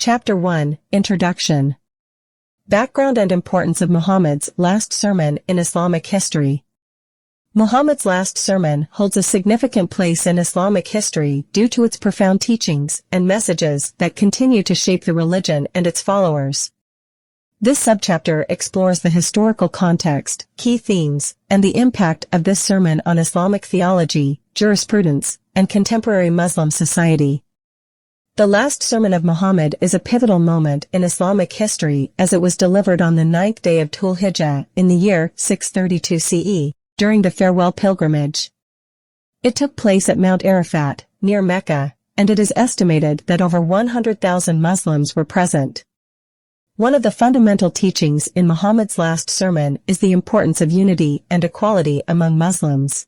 Chapter 1, Introduction. Background and importance of Muhammad's last sermon in Islamic history. Muhammad's last sermon holds a significant place in Islamic history due to its profound teachings and messages that continue to shape the religion and its followers. This subchapter explores the historical context, key themes, and the impact of this sermon on Islamic theology, jurisprudence, and contemporary Muslim society. The last sermon of Muhammad is a pivotal moment in Islamic history as it was delivered on the 9th day of Dhul Hijjah in the year 632 CE, during the farewell pilgrimage. It took place at Mount Arafat, near Mecca, and it is estimated that over 100,000 Muslims were present. One of the fundamental teachings in Muhammad's last sermon is the importance of unity and equality among Muslims.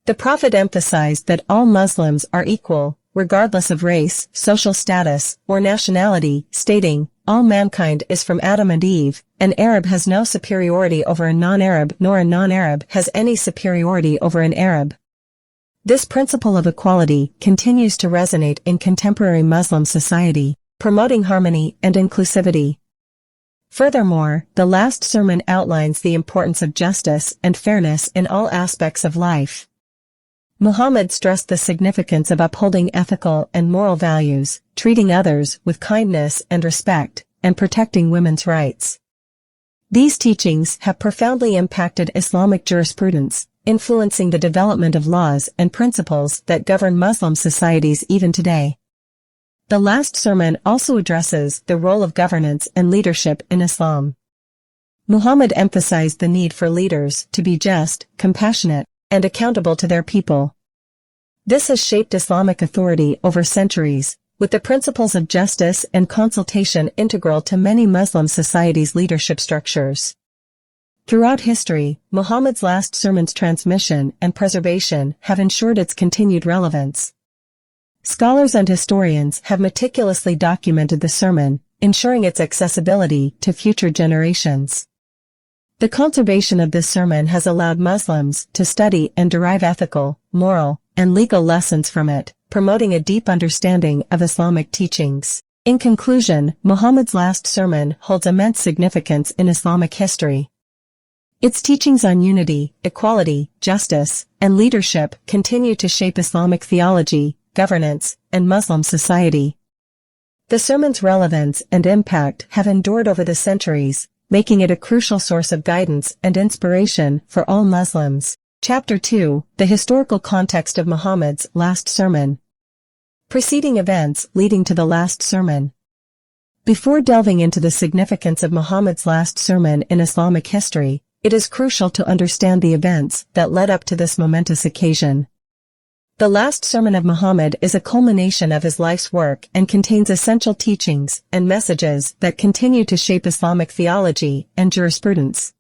The Prophet emphasized that all Muslims are equal, regardless of race, social status, or nationality, stating, "All mankind is from Adam and Eve, an Arab has no superiority over a non-Arab nor a non-Arab has any superiority over an Arab." This principle of equality continues to resonate in contemporary Muslim society, promoting harmony and inclusivity. Furthermore, the last sermon outlines the importance of justice and fairness in all aspects of life. Muhammad stressed the significance of upholding ethical and moral values, treating others with kindness and respect, and protecting women's rights. These teachings have profoundly impacted Islamic jurisprudence, influencing the development of laws and principles that govern Muslim societies even today. The last sermon also addresses the role of governance and leadership in Islam. Muhammad emphasized the need for leaders to be just, compassionate, and accountable to their people. This has shaped Islamic authority over centuries, with the principles of justice and consultation integral to many Muslim societies' leadership structures. Throughout history, Muhammad's last sermon's transmission and preservation have ensured its continued relevance. Scholars and historians have meticulously documented the sermon, ensuring its accessibility to future generations. The conservation of this sermon has allowed Muslims to study and derive ethical, moral, and legal lessons from it, promoting a deep understanding of Islamic teachings. In conclusion, Muhammad's last sermon holds immense significance in Islamic history. Its teachings on unity, equality, justice, and leadership continue to shape Islamic theology, governance, and Muslim society. The sermon's relevance and impact have endured over the centuries, making it a crucial source of guidance and inspiration for all Muslims. Chapter 2, The Historical Context of Muhammad's Last Sermon. Preceding events leading to the last sermon. Before delving into the significance of Muhammad's last sermon in Islamic history, it is crucial to understand the events that led up to this momentous occasion. The last sermon of Muhammad is a culmination of his life's work and contains essential teachings and messages that continue to shape Islamic theology and jurisprudence.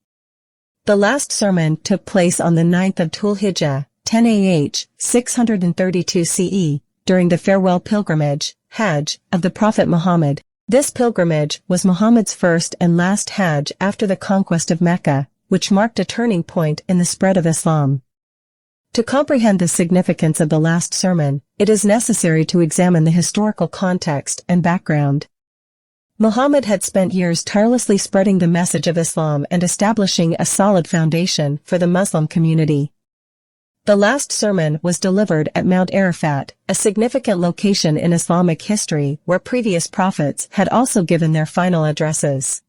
The last sermon took place on the 9th of Dhul Hijjah, 10 AH, 632 CE, during the farewell pilgrimage, Hajj, of the Prophet Muhammad. This pilgrimage was Muhammad's first and last Hajj after the conquest of Mecca, which marked a turning point in the spread of Islam. To comprehend the significance of the last sermon, it is necessary to examine the historical context and background. Muhammad had spent years tirelessly spreading the message of Islam and establishing a solid foundation for the Muslim community. The last sermon was delivered at Mount Arafat, a significant location in Islamic history where previous prophets had also given their final addresses.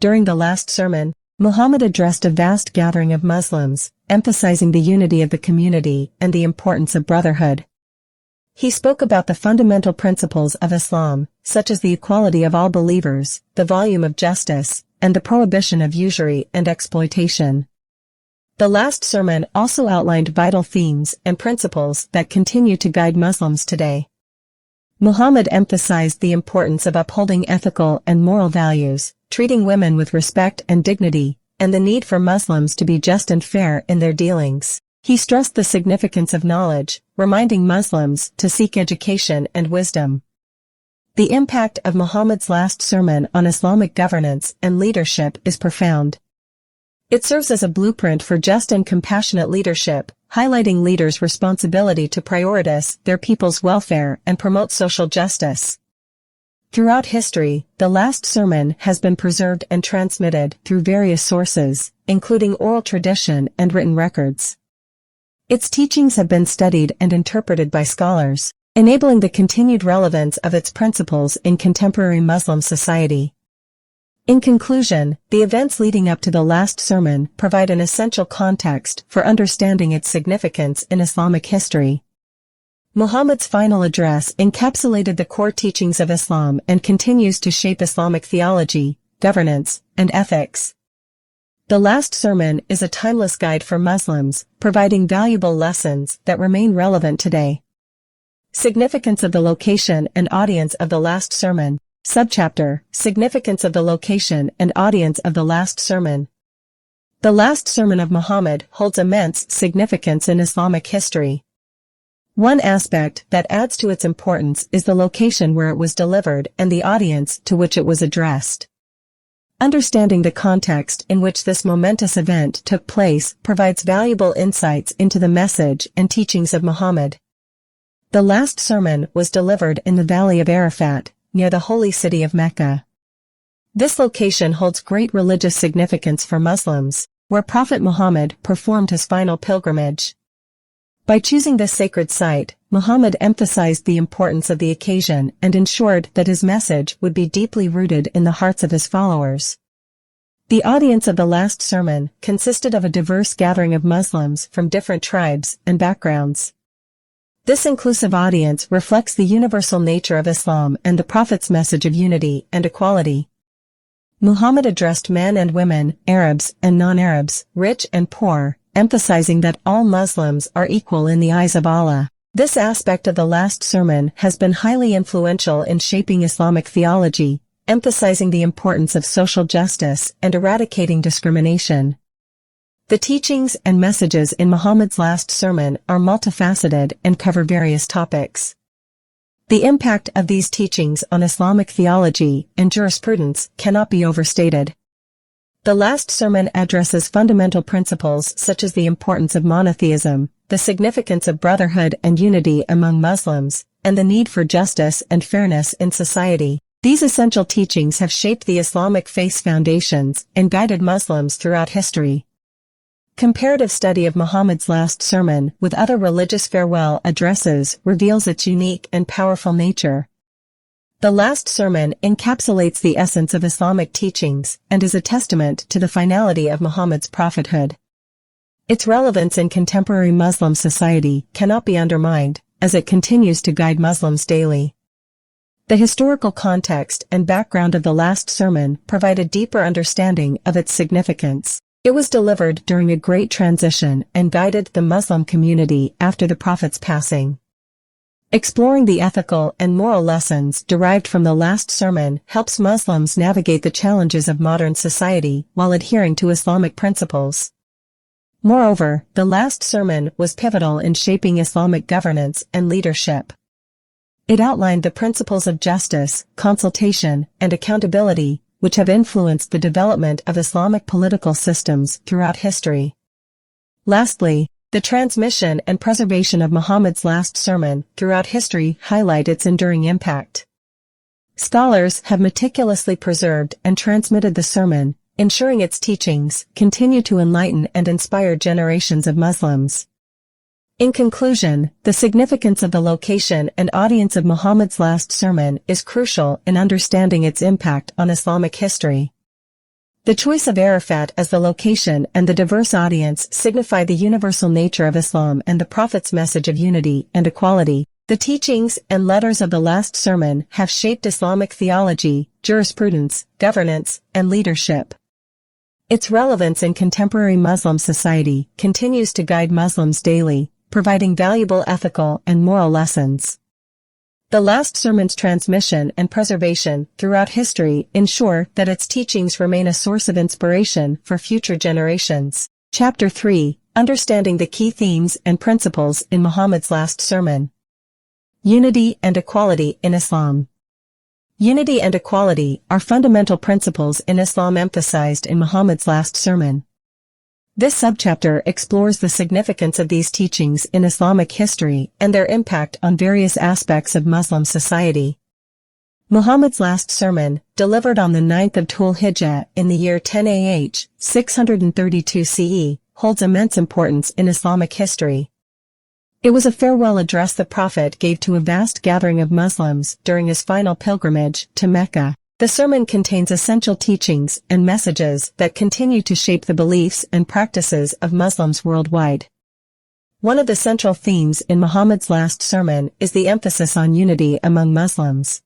During the last sermon, Muhammad addressed a vast gathering of Muslims, emphasizing the unity of the community and the importance of brotherhood. He spoke about the fundamental principles of Islam, such as the equality of all believers, the volume of justice, and the prohibition of usury and exploitation. The last sermon also outlined vital themes and principles that continue to guide Muslims today. Muhammad emphasized the importance of upholding ethical and moral values, treating women with respect and dignity, and the need for Muslims to be just and fair in their dealings. He stressed the significance of knowledge, reminding Muslims to seek education and wisdom. The impact of Muhammad's last sermon on Islamic governance and leadership is profound. It serves as a blueprint for just and compassionate leadership, highlighting leaders' responsibility to prioritize their people's welfare and promote social justice. Throughout history, the last sermon has been preserved and transmitted through various sources, including oral tradition and written records. Its teachings have been studied and interpreted by scholars, enabling the continued relevance of its principles in contemporary Muslim society. In conclusion, the events leading up to the last sermon provide an essential context for understanding its significance in Islamic history. Muhammad's final address encapsulated the core teachings of Islam and continues to shape Islamic theology, governance, and ethics. The last sermon is a timeless guide for Muslims, providing valuable lessons that remain relevant today. Significance of the location and audience of the last sermon. Subchapter: Significance of the location and audience of the last sermon. The last sermon of Muhammad holds immense significance in Islamic history. One aspect that adds to its importance is the location where it was delivered and the audience to which it was addressed. Understanding the context in which this momentous event took place provides valuable insights into the message and teachings of Muhammad. The last sermon was delivered in the Valley of Arafat, near the holy city of Mecca. This location holds great religious significance for Muslims, where Prophet Muhammad performed his final pilgrimage. By choosing this sacred site, Muhammad emphasized the importance of the occasion and ensured that his message would be deeply rooted in the hearts of his followers. The audience of the last sermon consisted of a diverse gathering of Muslims from different tribes and backgrounds. This inclusive audience reflects the universal nature of Islam and the Prophet's message of unity and equality. Muhammad addressed men and women, Arabs and non-Arabs, rich and poor, emphasizing that all Muslims are equal in the eyes of Allah. This aspect of the last sermon has been highly influential in shaping Islamic theology, emphasizing the importance of social justice and eradicating discrimination. The teachings and messages in Muhammad's last sermon are multifaceted and cover various topics. The impact of these teachings on Islamic theology and jurisprudence cannot be overstated. The last sermon addresses fundamental principles such as the importance of monotheism, the significance of brotherhood and unity among Muslims, and the need for justice and fairness in society. These essential teachings have shaped the Islamic faith's foundations and guided Muslims throughout history. Comparative study of Muhammad's last sermon with other religious farewell addresses reveals its unique and powerful nature. The last sermon encapsulates the essence of Islamic teachings and is a testament to the finality of Muhammad's prophethood. Its relevance in contemporary Muslim society cannot be undermined, as it continues to guide Muslims daily. The historical context and background of the last sermon provide a deeper understanding of its significance. It was delivered during a great transition and guided the Muslim community after the Prophet's passing. Exploring the ethical and moral lessons derived from the last sermon helps Muslims navigate the challenges of modern society while adhering to Islamic principles. Moreover, the last sermon was pivotal in shaping Islamic governance and leadership. It outlined the principles of justice, consultation, and accountability, which have influenced the development of Islamic political systems throughout history. Lastly, the transmission and preservation of Muhammad's last sermon throughout history highlight its enduring impact. Scholars have meticulously preserved and transmitted the sermon, ensuring its teachings continue to enlighten and inspire generations of Muslims. In conclusion, the significance of the location and audience of Muhammad's last sermon is crucial in understanding its impact on Islamic history. The choice of Arafat as the location and the diverse audience signify the universal nature of Islam and the Prophet's message of unity and equality. The teachings and letters of the last sermon have shaped Islamic theology, jurisprudence, governance, and leadership. Its relevance in contemporary Muslim society continues to guide Muslims daily, providing valuable ethical and moral lessons. The last sermon's transmission and preservation throughout history ensure that its teachings remain a source of inspiration for future generations. Chapter 3: Understanding the key themes and principles in Muhammad's last sermon. Unity and equality in Islam. Unity and equality are fundamental principles in Islam emphasized in Muhammad's last sermon. This subchapter explores the significance of these teachings in Islamic history and their impact on various aspects of Muslim society. Muhammad's last sermon, delivered on the 9th of Dhul Hijjah in the year 10 AH, 632 CE, holds immense importance in Islamic history. It was a farewell address the Prophet gave to a vast gathering of Muslims during his final pilgrimage to Mecca. The sermon contains essential teachings and messages that continue to shape the beliefs and practices of Muslims worldwide. One of the central themes in Muhammad's last sermon is the emphasis on unity among Muslims.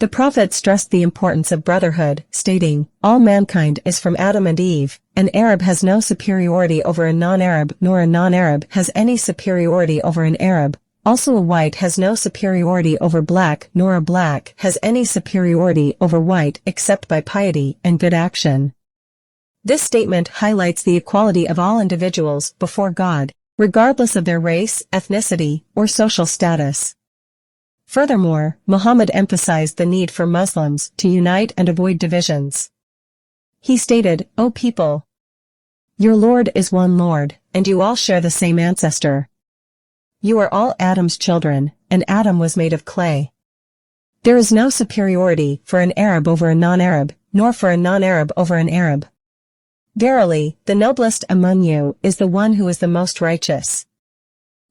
The Prophet stressed the importance of brotherhood, stating, "All mankind is from Adam and Eve. An Arab has no superiority over a non-Arab, nor a non-Arab has any superiority over an Arab. Also a white has no superiority over black, nor a black has any superiority over white except by piety and good action." This statement highlights the equality of all individuals before God, regardless of their race, ethnicity, or social status. Furthermore, Muhammad emphasized the need for Muslims to unite and avoid divisions. He stated, "O people, your Lord is one Lord, and you all share the same ancestor. You are all Adam's children, and Adam was made of clay. There is no superiority for an Arab over a non-Arab, nor for a non-Arab over an Arab. Verily, the noblest among you is the one who is the most righteous."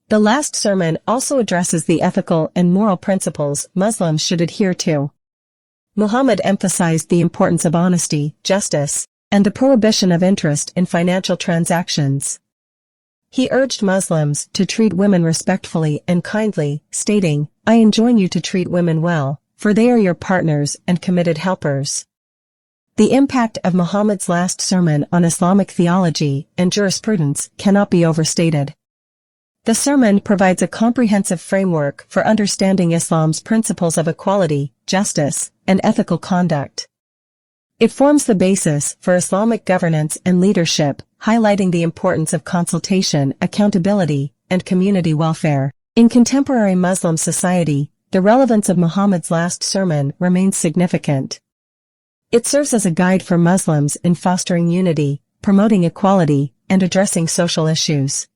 The last sermon also addresses the ethical and moral principles Muslims should adhere to. Muhammad emphasized the importance of honesty, justice, and the prohibition of interest in financial transactions. He urged Muslims to treat women respectfully and kindly, stating, "I enjoin you to treat women well, for they are your partners and committed helpers." The impact of Muhammad's last sermon on Islamic theology and jurisprudence cannot be overstated. The sermon provides a comprehensive framework for understanding Islam's principles of equality, justice, and ethical conduct. It forms the basis for Islamic governance and leadership, highlighting the importance of consultation, accountability, and community welfare. In contemporary Muslim society, the relevance of Muhammad's last sermon remains significant. It serves as a guide for Muslims in fostering unity, promoting equality, and addressing social issues.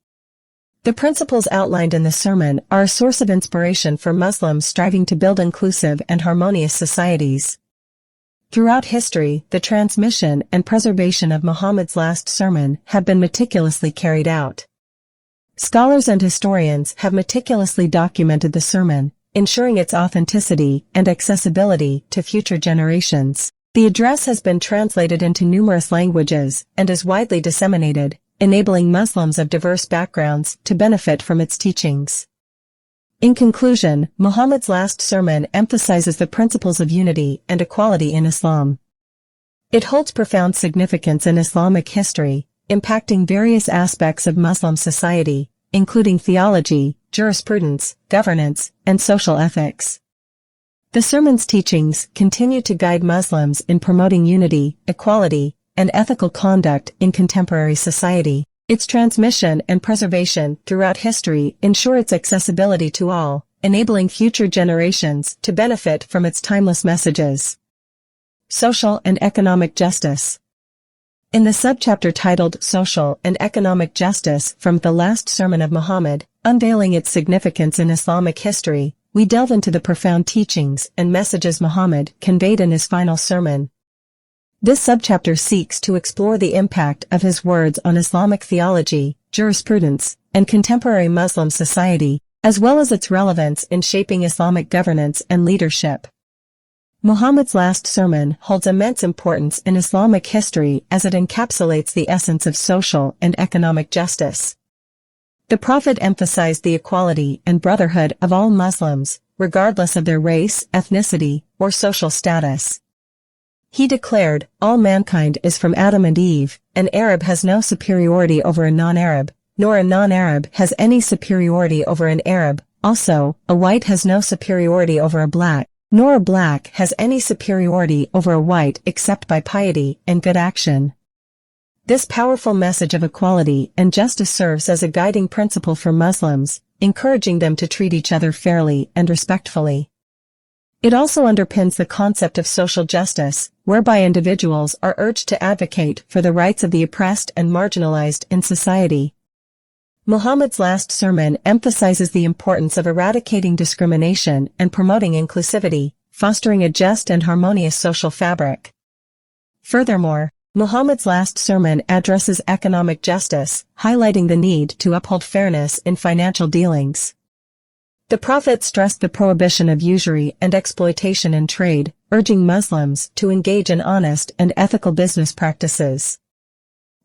The principles outlined in the sermon are a source of inspiration for Muslims striving to build inclusive and harmonious societies. Throughout history, the transmission and preservation of Muhammad's last sermon have been meticulously carried out. Scholars and historians have meticulously documented the sermon, ensuring its authenticity and accessibility to future generations. The address has been translated into numerous languages and is widely disseminated, enabling Muslims of diverse backgrounds to benefit from its teachings. In conclusion, Muhammad's last sermon emphasizes the principles of unity and equality in Islam. It holds profound significance in Islamic history, impacting various aspects of Muslim society, including theology, jurisprudence, governance, and social ethics. The sermon's teachings continue to guide Muslims in promoting unity, equality, and ethical conduct in contemporary society. Its transmission and preservation throughout history ensure its accessibility to all, enabling future generations to benefit from its timeless messages. Social and economic justice. In the subchapter titled Social and Economic Justice from the Last Sermon of Muhammad, unveiling its significance in Islamic history, we delve into the profound teachings and messages Muhammad conveyed in his final sermon. This subchapter seeks to explore the impact of his words on Islamic theology, jurisprudence, and contemporary Muslim society, as well as its relevance in shaping Islamic governance and leadership. Muhammad's last sermon holds immense importance in Islamic history as it encapsulates the essence of social and economic justice. The Prophet emphasized the equality and brotherhood of all Muslims, regardless of their race, ethnicity, or social status. He declared, "All mankind is from Adam and Eve. An Arab has no superiority over a non-Arab, nor a non-Arab has any superiority over an Arab. Also, a white has no superiority over a black, nor a black has any superiority over a white except by piety and good action." This powerful message of equality and justice serves as a guiding principle for Muslims, encouraging them to treat each other fairly and respectfully. It also underpins the concept of social justice, whereby individuals are urged to advocate for the rights of the oppressed and marginalized in society. Muhammad's last sermon emphasizes the importance of eradicating discrimination and promoting inclusivity, fostering a just and harmonious social fabric. Furthermore, Muhammad's last sermon addresses economic justice, highlighting the need to uphold fairness in financial dealings. The Prophet stressed the prohibition of usury and exploitation in trade, urging Muslims to engage in honest and ethical business practices.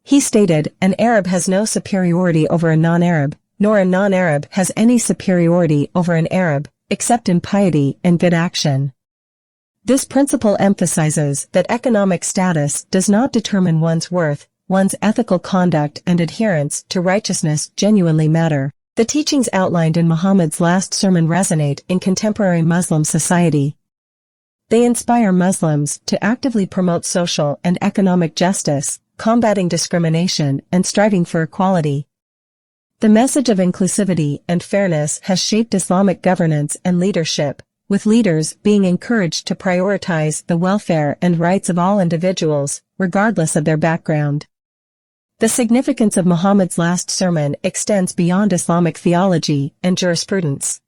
He stated, "An Arab has no superiority over a non-Arab, nor a non-Arab has any superiority over an Arab, except in piety and good action." This principle emphasizes that economic status does not determine one's worth, one's ethical conduct and adherence to righteousness genuinely matter. The teachings outlined in Muhammad's last sermon resonate in contemporary Muslim society. They inspire Muslims to actively promote social and economic justice, combating discrimination and striving for equality. The message of inclusivity and fairness has shaped Islamic governance and leadership, with leaders being encouraged to prioritize the welfare and rights of all individuals, regardless of their background. The significance of Muhammad's last sermon extends beyond Islamic theology and jurisprudence.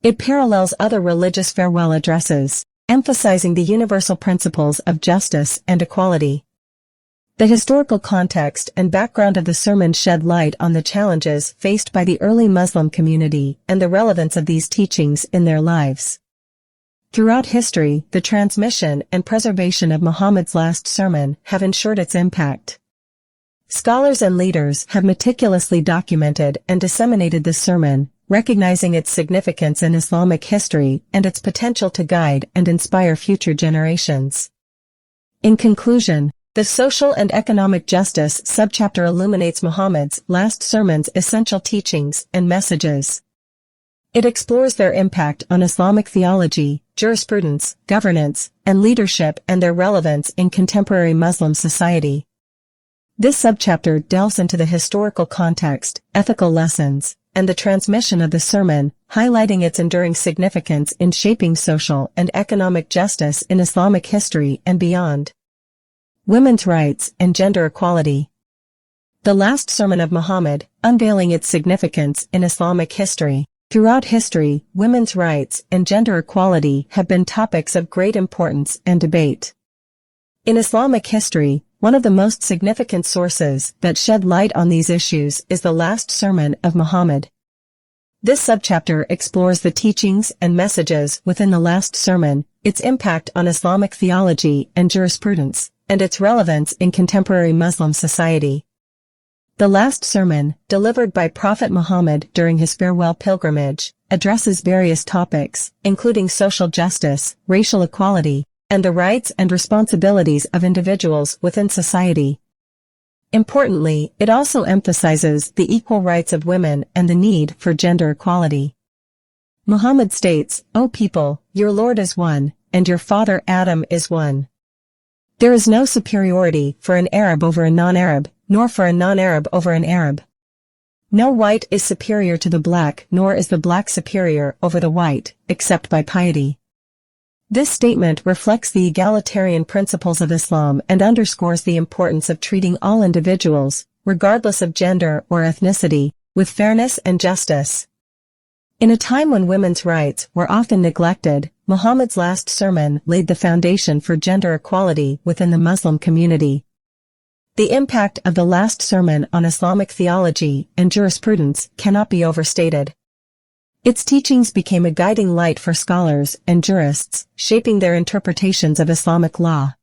It parallels other religious farewell addresses, emphasizing the universal principles of justice and equality. The historical context and background of the sermon shed light on the challenges faced by the early Muslim community and the relevance of these teachings in their lives. Throughout history, the transmission and preservation of Muhammad's last sermon have ensured its impact. Scholars and leaders have meticulously documented and disseminated this sermon, recognizing its significance in Islamic history and its potential to guide and inspire future generations. In conclusion, the social and economic justice subchapter illuminates Muhammad's last sermon's essential teachings and messages. It explores their impact on Islamic theology, jurisprudence, governance, and leadership and their relevance in contemporary Muslim society. This subchapter delves into the historical context, ethical lessons, and the transmission of the sermon, highlighting its enduring significance in shaping social and economic justice in Islamic history and beyond. Women's rights and gender equality. The last sermon of Muhammad, unveiling its significance in Islamic history. Throughout history, women's rights and gender equality have been topics of great importance and debate. In Islamic history, one of the most significant sources that shed light on these issues is the last sermon of Muhammad. This subchapter explores the teachings and messages within the last sermon, its impact on Islamic theology and jurisprudence, and its relevance in contemporary Muslim society. The last sermon, delivered by Prophet Muhammad during his farewell pilgrimage, addresses various topics, including social justice, racial equality, and the rights and responsibilities of individuals within society. Importantly, it also emphasizes the equal rights of women and the need for gender equality. Muhammad states, "O people, your Lord is one, and your father Adam is one. There is no superiority for an Arab over a non-Arab, nor for a non-Arab over an Arab. No white is superior to the black, nor is the black superior over the white, except by piety." This statement reflects the egalitarian principles of Islam and underscores the importance of treating all individuals, regardless of gender or ethnicity, with fairness and justice. In a time when women's rights were often neglected, Muhammad's last sermon laid the foundation for gender equality within the Muslim community. The impact of the last sermon on Islamic theology and jurisprudence cannot be overstated. Its teachings became a guiding light for scholars and jurists, shaping their interpretations of Islamic law.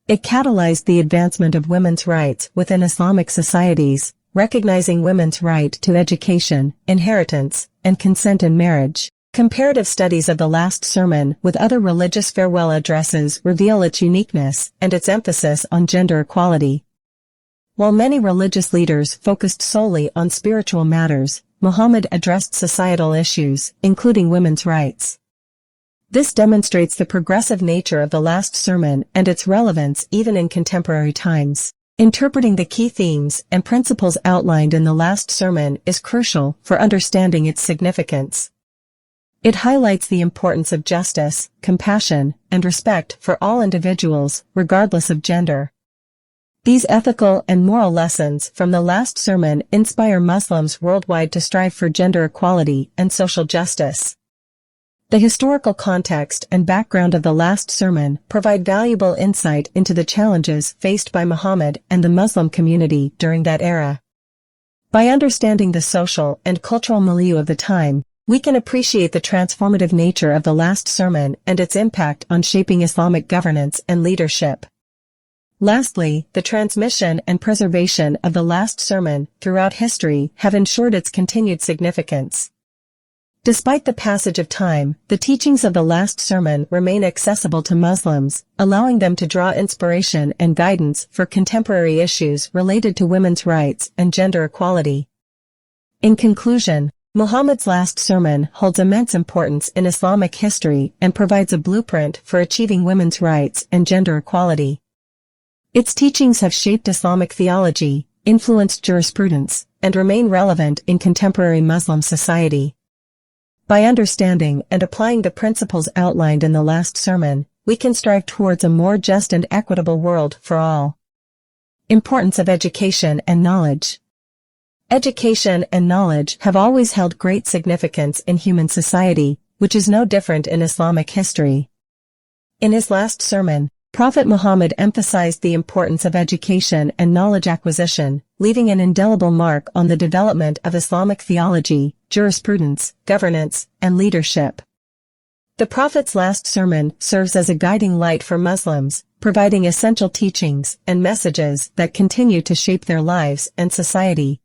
It catalyzed the advancement of women's rights within Islamic societies, recognizing women's right to education, inheritance, and consent in marriage. Comparative studies of the last sermon with other religious farewell addresses reveal its uniqueness and its emphasis on gender equality. While many religious leaders focused solely on spiritual matters, Muhammad addressed societal issues, including women's rights. This demonstrates the progressive nature of the last sermon and its relevance even in contemporary times. Interpreting the key themes and principles outlined in the last sermon is crucial for understanding its significance. It highlights the importance of justice, compassion, and respect for all individuals, regardless of gender. These ethical and moral lessons from the last sermon inspire Muslims worldwide to strive for gender equality and social justice. The historical context and background of the last sermon provide valuable insight into the challenges faced by Muhammad and the Muslim community during that era. By understanding the social and cultural milieu of the time, we can appreciate the transformative nature of the last sermon and its impact on shaping Islamic governance and leadership. Lastly, the transmission and preservation of the last sermon throughout history have ensured its continued significance. Despite the passage of time, the teachings of the last sermon remain accessible to Muslims, allowing them to draw inspiration and guidance for contemporary issues related to women's rights and gender equality. In conclusion, Muhammad's last sermon holds immense importance in Islamic history and provides a blueprint for achieving women's rights and gender equality. Its teachings have shaped Islamic theology, influenced jurisprudence, and remain relevant in contemporary Muslim society. By understanding and applying the principles outlined in the last sermon, we can strive towards a more just and equitable world for all. Importance of education and knowledge. Education and knowledge have always held great significance in human society, which is no different in Islamic history. In his last sermon, Prophet Muhammad emphasized the importance of education and knowledge acquisition, leaving an indelible mark on the development of Islamic theology, jurisprudence, governance, and leadership. The Prophet's last sermon serves as a guiding light for Muslims, providing essential teachings and messages that continue to shape their lives and society.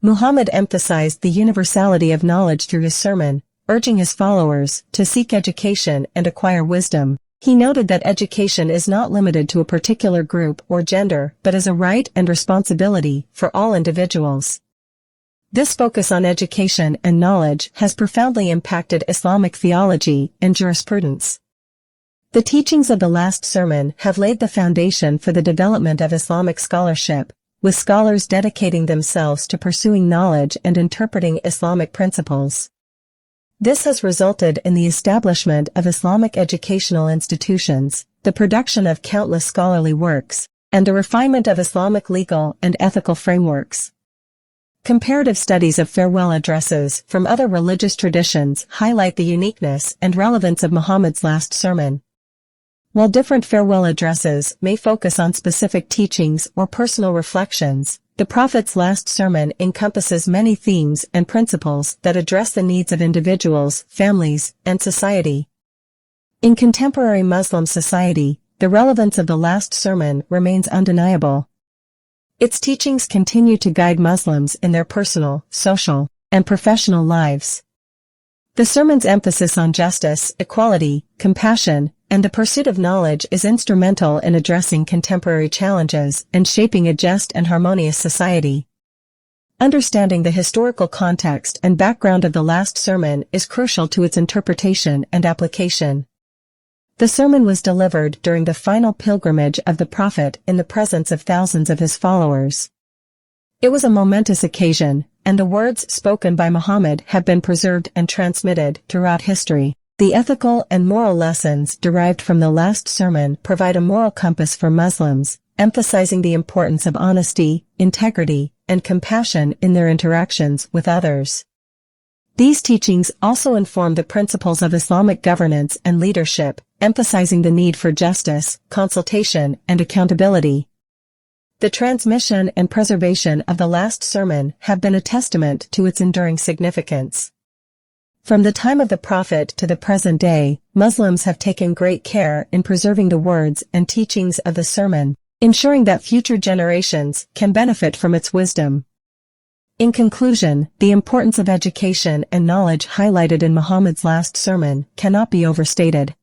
Muhammad emphasized the universality of knowledge through his sermon, urging his followers to seek education and acquire wisdom. He noted that education is not limited to a particular group or gender but is a right and responsibility for all individuals. This focus on education and knowledge has profoundly impacted Islamic theology and jurisprudence. The teachings of the last sermon have laid the foundation for the development of Islamic scholarship, with scholars dedicating themselves to pursuing knowledge and interpreting Islamic principles. This has resulted in the establishment of Islamic educational institutions, the production of countless scholarly works, and the refinement of Islamic legal and ethical frameworks. Comparative studies of farewell addresses from other religious traditions highlight the uniqueness and relevance of Muhammad's last sermon. While different farewell addresses may focus on specific teachings or personal reflections, the Prophet's last sermon encompasses many themes and principles that address the needs of individuals, families, and society. In contemporary Muslim society, the relevance of the last sermon remains undeniable. Its teachings continue to guide Muslims in their personal, social, and professional lives. The sermon's emphasis on justice, equality, compassion, and the pursuit of knowledge is instrumental in addressing contemporary challenges and shaping a just and harmonious society. Understanding the historical context and background of the last sermon is crucial to its interpretation and application. The sermon was delivered during the final pilgrimage of the Prophet in the presence of thousands of his followers. It was a momentous occasion, and the words spoken by Muhammad have been preserved and transmitted throughout history. The ethical and moral lessons derived from the last sermon provide a moral compass for Muslims, emphasizing the importance of honesty, integrity, and compassion in their interactions with others. These teachings also inform the principles of Islamic governance and leadership, emphasizing the need for justice, consultation, and accountability. The transmission and preservation of the last sermon have been a testament to its enduring significance. From the time of the Prophet to the present day, Muslims have taken great care in preserving the words and teachings of the sermon, ensuring that future generations can benefit from its wisdom. In conclusion, the importance of education and knowledge highlighted in Muhammad's last sermon cannot be overstated.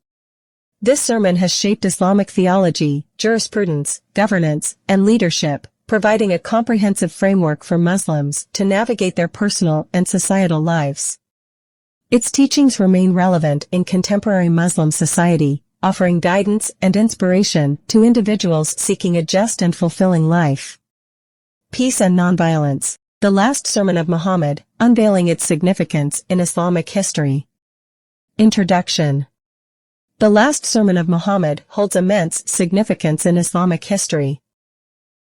This sermon has shaped Islamic theology, jurisprudence, governance, and leadership, providing a comprehensive framework for Muslims to navigate their personal and societal lives. Its teachings remain relevant in contemporary Muslim society, offering guidance and inspiration to individuals seeking a just and fulfilling life. Peace and Nonviolence. The last sermon of Muhammad, unveiling its significance in Islamic history. Introduction. The last sermon of Muhammad holds immense significance in Islamic history.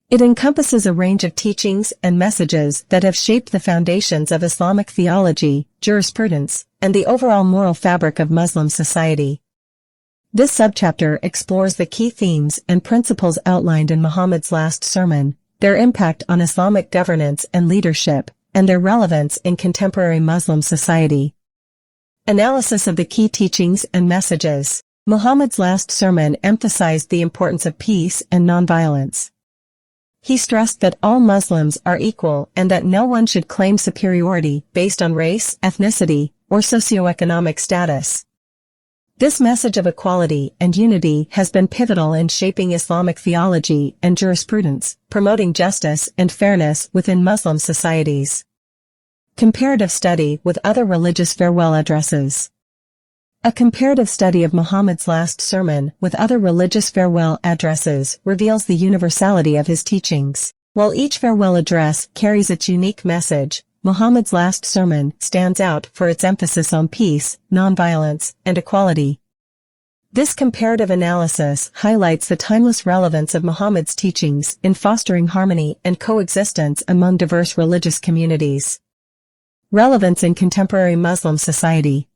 It encompasses a range of teachings and messages that have shaped the foundations of Islamic theology, jurisprudence, and the overall moral fabric of Muslim society. This subchapter explores the key themes and principles outlined in Muhammad's last sermon, their impact on Islamic governance and leadership, and their relevance in contemporary Muslim society. Analysis of the key teachings and messages. Muhammad's last sermon emphasized the importance of peace and nonviolence. He stressed that all Muslims are equal and that no one should claim superiority based on race, ethnicity, or socioeconomic status. This message of equality and unity has been pivotal in shaping Islamic theology and jurisprudence, promoting justice and fairness within Muslim societies. Comparative study with other religious farewell addresses. A comparative study of Muhammad's last sermon with other religious farewell addresses reveals the universality of his teachings. While each farewell address carries its unique message, Muhammad's last sermon stands out for its emphasis on peace, nonviolence, and equality. This comparative analysis highlights the timeless relevance of Muhammad's teachings in fostering harmony and coexistence among diverse religious communities. Relevance in contemporary Muslim society.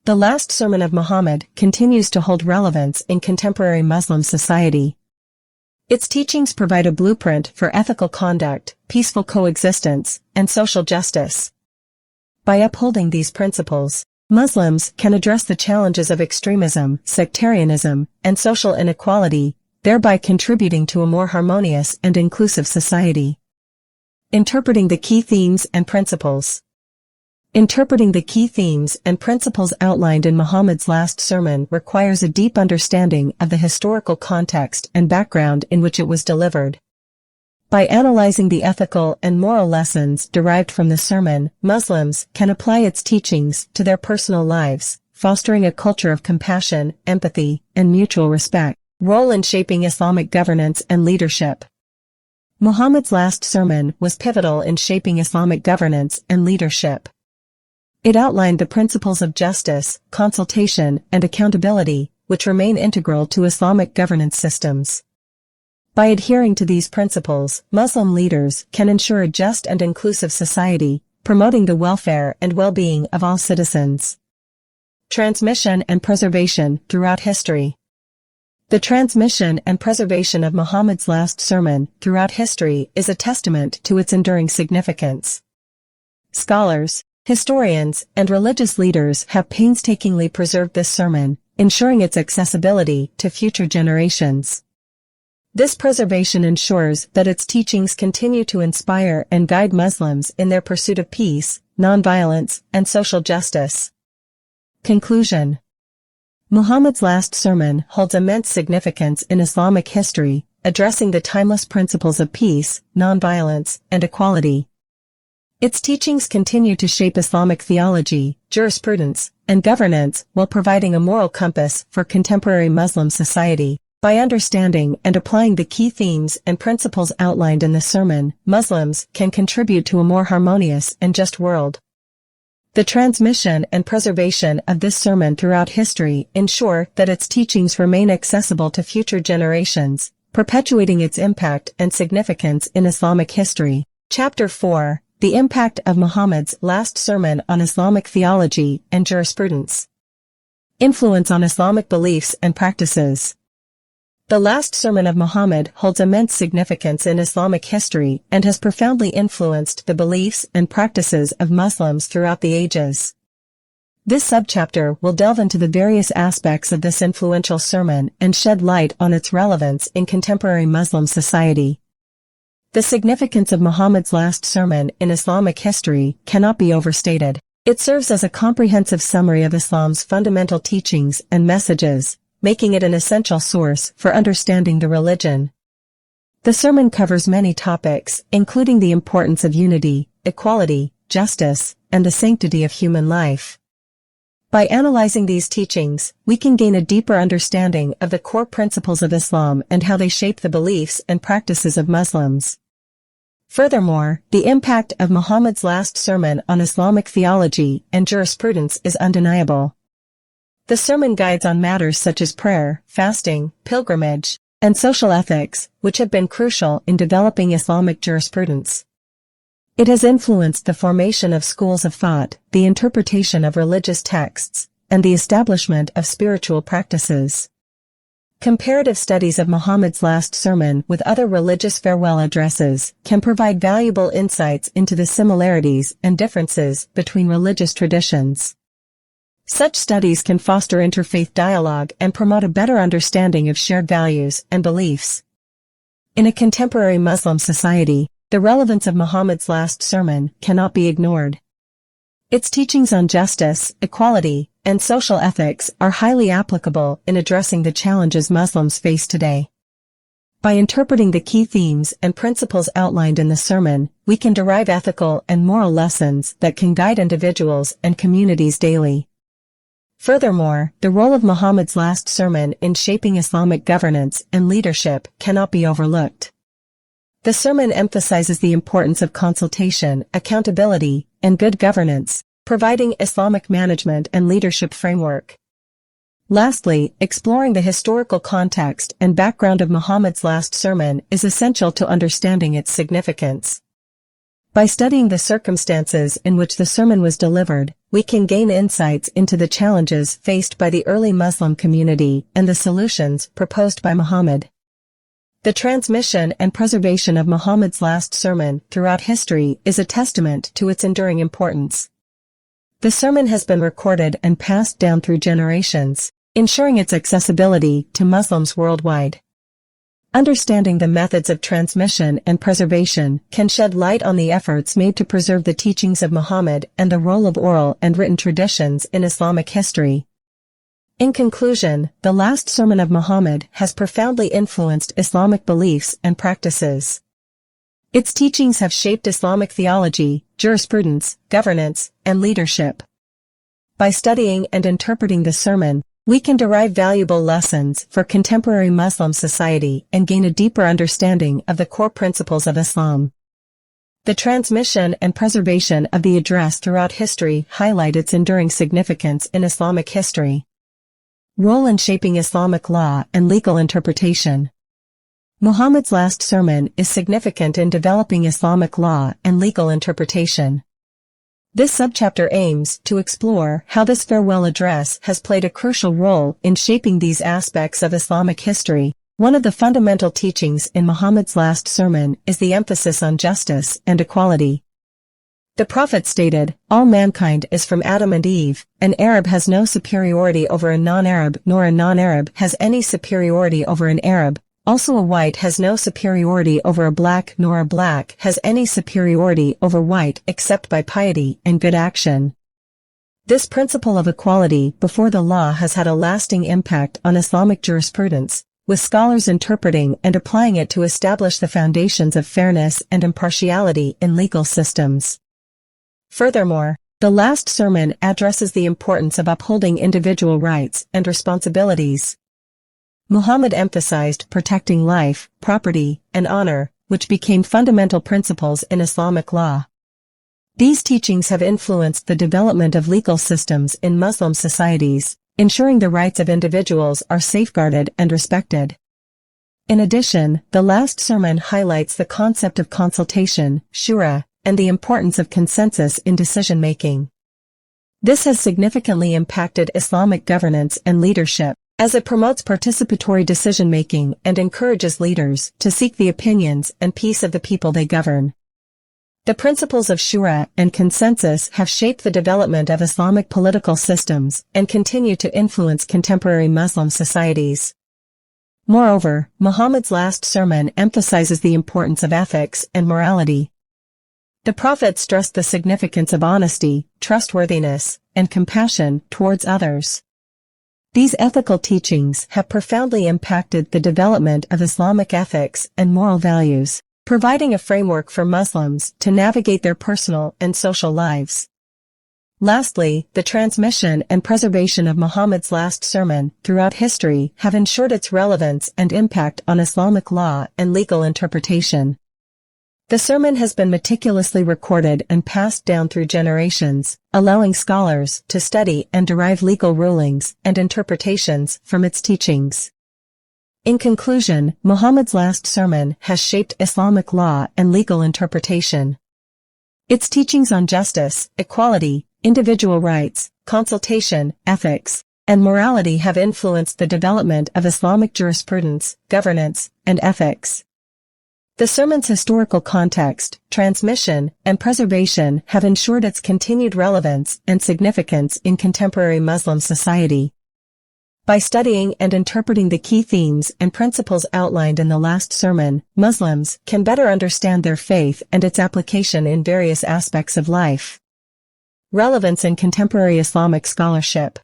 The last sermon of Muhammad continues to hold relevance in contemporary Muslim society. Its teachings provide a blueprint for ethical conduct, peaceful coexistence, and social justice. By upholding these principles, Muslims can address the challenges of extremism, sectarianism, and social inequality, thereby contributing to a more harmonious and inclusive society. Interpreting the key themes and principles. Interpreting the key themes and principles outlined in Muhammad's last sermon requires a deep understanding of the historical context and background in which it was delivered. By analyzing the ethical and moral lessons derived from the sermon, Muslims can apply its teachings to their personal lives, fostering a culture of compassion, empathy, and mutual respect. Role in shaping Islamic governance and leadership. Muhammad's last sermon was pivotal in shaping Islamic governance and leadership. It outlined the principles of justice, consultation, and accountability, which remain integral to Islamic governance systems. By adhering to these principles, Muslim leaders can ensure a just and inclusive society, promoting the welfare and well-being of all citizens. Transmission and preservation throughout history. The transmission and preservation of Muhammad's last sermon throughout history is a testament to its enduring significance. Scholars, historians, and religious leaders have painstakingly preserved this sermon, ensuring its accessibility to future generations. This preservation ensures that its teachings continue to inspire and guide Muslims in their pursuit of peace, nonviolence, and social justice. Conclusion. Muhammad's last sermon holds immense significance in Islamic history, addressing the timeless principles of peace, nonviolence, and equality. Its teachings continue to shape Islamic theology, jurisprudence, and governance while providing a moral compass for contemporary Muslim society. By understanding and applying the key themes and principles outlined in the sermon, Muslims can contribute to a more harmonious and just world. The transmission and preservation of this sermon throughout history ensure that its teachings remain accessible to future generations, perpetuating its impact and significance in Islamic history. Chapter 4. The impact of Muhammad's last sermon on Islamic theology and jurisprudence. Influence on Islamic beliefs and practices. The last sermon of Muhammad holds immense significance in Islamic history and has profoundly influenced the beliefs and practices of Muslims throughout the ages. This subchapter will delve into the various aspects of this influential sermon and shed light on its relevance in contemporary Muslim society. The significance of Muhammad's last sermon in Islamic history cannot be overstated. It serves as a comprehensive summary of Islam's fundamental teachings and messages, making it an essential source for understanding the religion. The sermon covers many topics, including the importance of unity, equality, justice, and the sanctity of human life. By analyzing these teachings, we can gain a deeper understanding of the core principles of Islam and how they shape the beliefs and practices of Muslims. Furthermore, the impact of Muhammad's last sermon on Islamic theology and jurisprudence is undeniable. The sermon guides on matters such as prayer, fasting, pilgrimage, and social ethics, which have been crucial in developing Islamic jurisprudence. It has influenced the formation of schools of thought, the interpretation of religious texts, and the establishment of spiritual practices. Comparative studies of Muhammad's last sermon with other religious farewell addresses can provide valuable insights into the similarities and differences between religious traditions. Such studies can foster interfaith dialogue and promote a better understanding of shared values and beliefs. In a contemporary Muslim society, the relevance of Muhammad's last sermon cannot be ignored. Its teachings on justice, equality, and social ethics are highly applicable in addressing the challenges Muslims face today. By interpreting the key themes and principles outlined in the sermon, we can derive ethical and moral lessons that can guide individuals and communities daily. Furthermore, the role of Muhammad's last sermon in shaping Islamic governance and leadership cannot be overlooked. The sermon emphasizes the importance of consultation, accountability, and good governance, providing Islamic management and leadership framework. Lastly, exploring the historical context and background of Muhammad's last sermon is essential to understanding its significance. By studying the circumstances in which the sermon was delivered, we can gain insights into the challenges faced by the early Muslim community and the solutions proposed by Muhammad. The transmission and preservation of Muhammad's last sermon throughout history is a testament to its enduring importance. The sermon has been recorded and passed down through generations, ensuring its accessibility to Muslims worldwide. Understanding the methods of transmission and preservation can shed light on the efforts made to preserve the teachings of Muhammad and the role of oral and written traditions in Islamic history. In conclusion, the last sermon of Muhammad has profoundly influenced Islamic beliefs and practices. Its teachings have shaped Islamic theology, jurisprudence, governance, and leadership. By studying and interpreting the sermon, we can derive valuable lessons for contemporary Muslim society and gain a deeper understanding of the core principles of Islam. The transmission and preservation of the address throughout history highlight its enduring significance in Islamic history. Role in shaping Islamic law and legal interpretation. Muhammad's last sermon is significant in developing Islamic law and legal interpretation. This subchapter aims to explore how this farewell address has played a crucial role in shaping these aspects of Islamic history. One of the fundamental teachings in Muhammad's last sermon is the emphasis on justice and equality. The Prophet stated, "All mankind is from Adam and Eve. An Arab has no superiority over a non-Arab, nor a non-Arab has any superiority over an Arab. Also a white has no superiority over a black, nor a black has any superiority over white except by piety and good action." This principle of equality before the law has had a lasting impact on Islamic jurisprudence, with scholars interpreting and applying it to establish the foundations of fairness and impartiality in legal systems. Furthermore, the last sermon addresses the importance of upholding individual rights and responsibilities. Muhammad emphasized protecting life, property, and honor, which became fundamental principles in Islamic law. These teachings have influenced the development of legal systems in Muslim societies, ensuring the rights of individuals are safeguarded and respected. In addition, the last sermon highlights the concept of consultation, shura, and the importance of consensus in decision-making. This has significantly impacted Islamic governance and leadership, as it promotes participatory decision-making and encourages leaders to seek the opinions and peace of the people they govern. The principles of shura and consensus have shaped the development of Islamic political systems and continue to influence contemporary Muslim societies. Moreover, Muhammad's last sermon emphasizes the importance of ethics and morality. The Prophet stressed the significance of honesty, trustworthiness, and compassion towards others. These ethical teachings have profoundly impacted the development of Islamic ethics and moral values, providing a framework for Muslims to navigate their personal and social lives. Lastly, the transmission and preservation of Muhammad's last sermon throughout history have ensured its relevance and impact on Islamic law and legal interpretation. The sermon has been meticulously recorded and passed down through generations, allowing scholars to study and derive legal rulings and interpretations from its teachings. In conclusion, Muhammad's last sermon has shaped Islamic law and legal interpretation. Its teachings on justice, equality, individual rights, consultation, ethics, and morality have influenced the development of Islamic jurisprudence, governance, and ethics. The sermon's historical context, transmission, and preservation have ensured its continued relevance and significance in contemporary Muslim society. By studying and interpreting the key themes and principles outlined in the last sermon, Muslims can better understand their faith and its application in various aspects of life. Relevance in contemporary Islamic scholarship.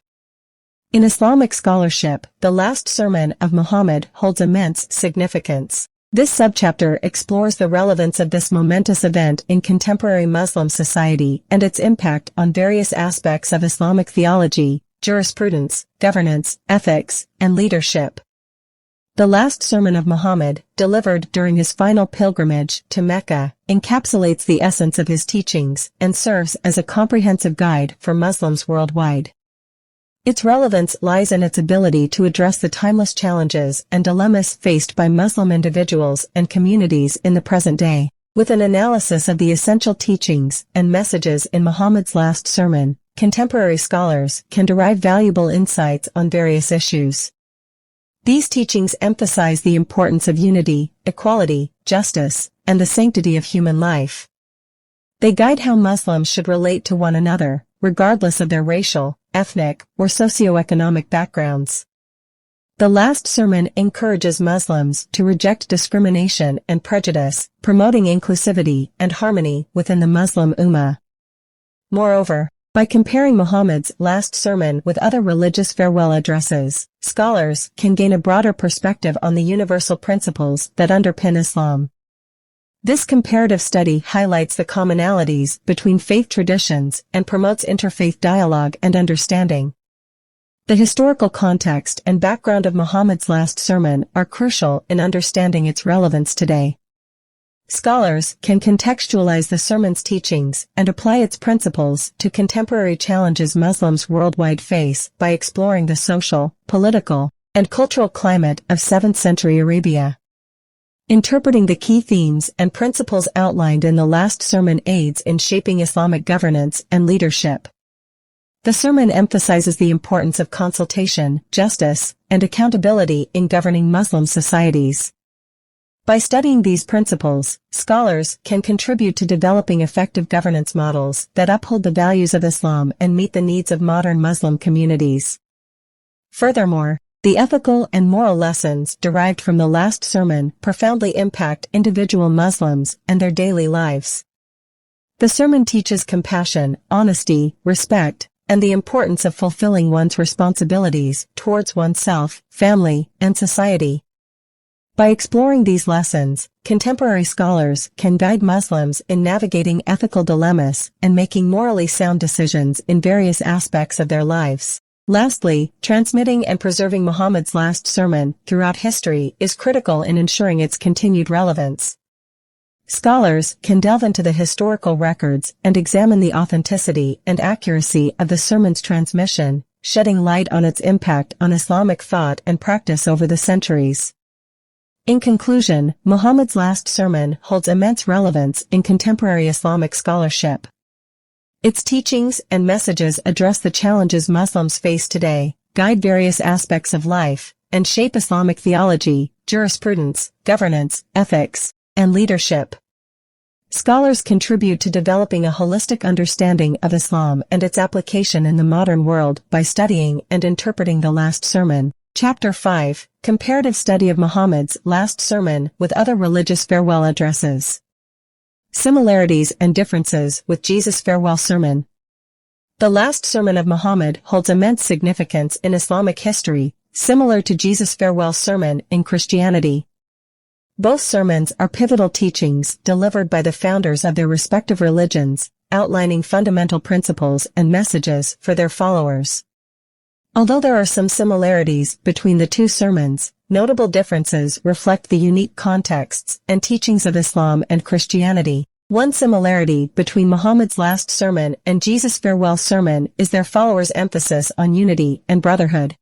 In Islamic scholarship, the last sermon of Muhammad holds immense significance. This subchapter explores the relevance of this momentous event in contemporary Muslim society and its impact on various aspects of Islamic theology, jurisprudence, governance, ethics, and leadership. The last sermon of Muhammad, delivered during his final pilgrimage to Mecca, encapsulates the essence of his teachings and serves as a comprehensive guide for Muslims worldwide. Its relevance lies in its ability to address the timeless challenges and dilemmas faced by Muslim individuals and communities in the present day. With an analysis of the essential teachings and messages in Muhammad's last sermon, contemporary scholars can derive valuable insights on various issues. These teachings emphasize the importance of unity, equality, justice, and the sanctity of human life. They guide how Muslims should relate to one another, regardless of their racial, ethnic, or socioeconomic backgrounds. The last sermon encourages Muslims to reject discrimination and prejudice, promoting inclusivity and harmony within the Muslim Ummah. Moreover, by comparing Muhammad's last sermon with other religious farewell addresses, scholars can gain a broader perspective on the universal principles that underpin Islam. This comparative study highlights the commonalities between faith traditions and promotes interfaith dialogue and understanding. The historical context and background of Muhammad's last sermon are crucial in understanding its relevance today. Scholars can contextualize the sermon's teachings and apply its principles to contemporary challenges Muslims worldwide face by exploring the social, political, and cultural climate of 7th century Arabia. Interpreting the key themes and principles outlined in the last sermon aids in shaping Islamic governance and leadership. The sermon emphasizes the importance of consultation, justice, and accountability in governing Muslim societies. By studying these principles, scholars can contribute to developing effective governance models that uphold the values of Islam and meet the needs of modern Muslim communities. Furthermore, the ethical and moral lessons derived from the last sermon profoundly impact individual Muslims and their daily lives. The sermon teaches compassion, honesty, respect, and the importance of fulfilling one's responsibilities towards oneself, family, and society. By exploring these lessons, contemporary scholars can guide Muslims in navigating ethical dilemmas and making morally sound decisions in various aspects of their lives. Lastly, transmitting and preserving Muhammad's last sermon throughout history is critical in ensuring its continued relevance. Scholars can delve into the historical records and examine the authenticity and accuracy of the sermon's transmission, shedding light on its impact on Islamic thought and practice over the centuries. In conclusion, Muhammad's last sermon holds immense relevance in contemporary Islamic scholarship. Its teachings and messages address the challenges Muslims face today, guide various aspects of life, and shape Islamic theology, jurisprudence, governance, ethics, and leadership. Scholars contribute to developing a holistic understanding of Islam and its application in the modern world by studying and interpreting the last sermon. Chapter 5, Comparative Study of Muhammad's Last Sermon with Other Religious Farewell Addresses. Similarities and differences with Jesus' farewell sermon. The last sermon of Muhammad holds immense significance in Islamic history, similar to Jesus' farewell sermon in Christianity. Both sermons are pivotal teachings delivered by the founders of their respective religions, outlining fundamental principles and messages for their followers. Although there are some similarities between the two sermons, notable differences reflect the unique contexts and teachings of Islam and Christianity. One similarity between Muhammad's last sermon and Jesus' farewell sermon is their followers' emphasis on unity and brotherhood.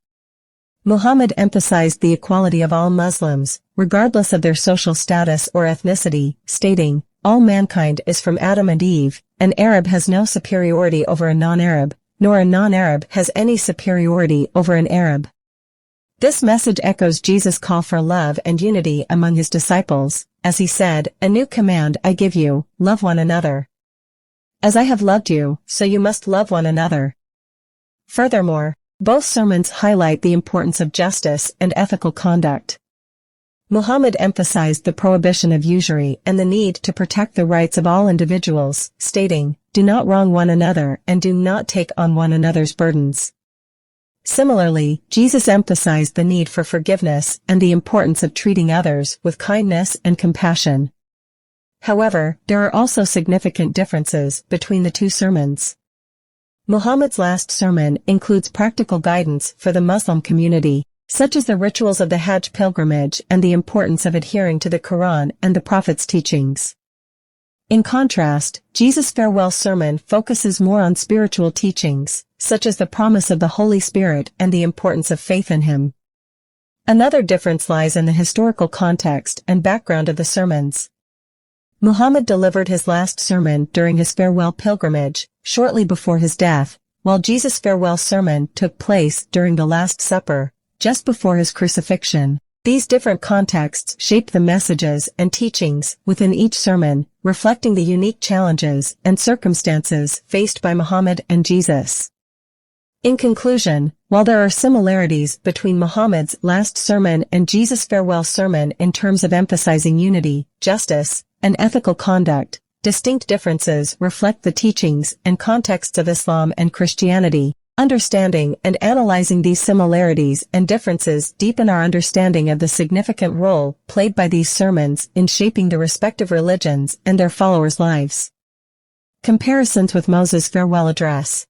Muhammad emphasized the equality of all Muslims, regardless of their social status or ethnicity, stating, all mankind is from Adam and Eve, an Arab has no superiority over a non-Arab, nor a non-Arab has any superiority over an Arab. This message echoes Jesus' call for love and unity among his disciples, as he said, "A new command I give you, love one another. As I have loved you, so you must love one another." Furthermore, both sermons highlight the importance of justice and ethical conduct. Muhammad emphasized the prohibition of usury and the need to protect the rights of all individuals, stating, "Do not wrong one another and do not take on one another's burdens." Similarly, Jesus emphasized the need for forgiveness and the importance of treating others with kindness and compassion. However, there are also significant differences between the two sermons. Muhammad's last sermon includes practical guidance for the Muslim community, such as the rituals of the Hajj pilgrimage and the importance of adhering to the Quran and the Prophet's teachings. In contrast, Jesus' farewell sermon focuses more on spiritual teachings, such as the promise of the Holy Spirit and the importance of faith in Him. Another difference lies in the historical context and background of the sermons. Muhammad delivered his last sermon during his farewell pilgrimage, shortly before his death, while Jesus' farewell sermon took place during the Last Supper, just before his crucifixion. These different contexts shaped the messages and teachings within each sermon, reflecting the unique challenges and circumstances faced by Muhammad and Jesus. In conclusion, while there are similarities between Muhammad's last sermon and Jesus' farewell sermon in terms of emphasizing unity, justice, and ethical conduct, distinct differences reflect the teachings and contexts of Islam and Christianity. Understanding and analyzing these similarities and differences deepen our understanding of the significant role played by these sermons in shaping the respective religions and their followers' lives. Comparisons with Moses' farewell address.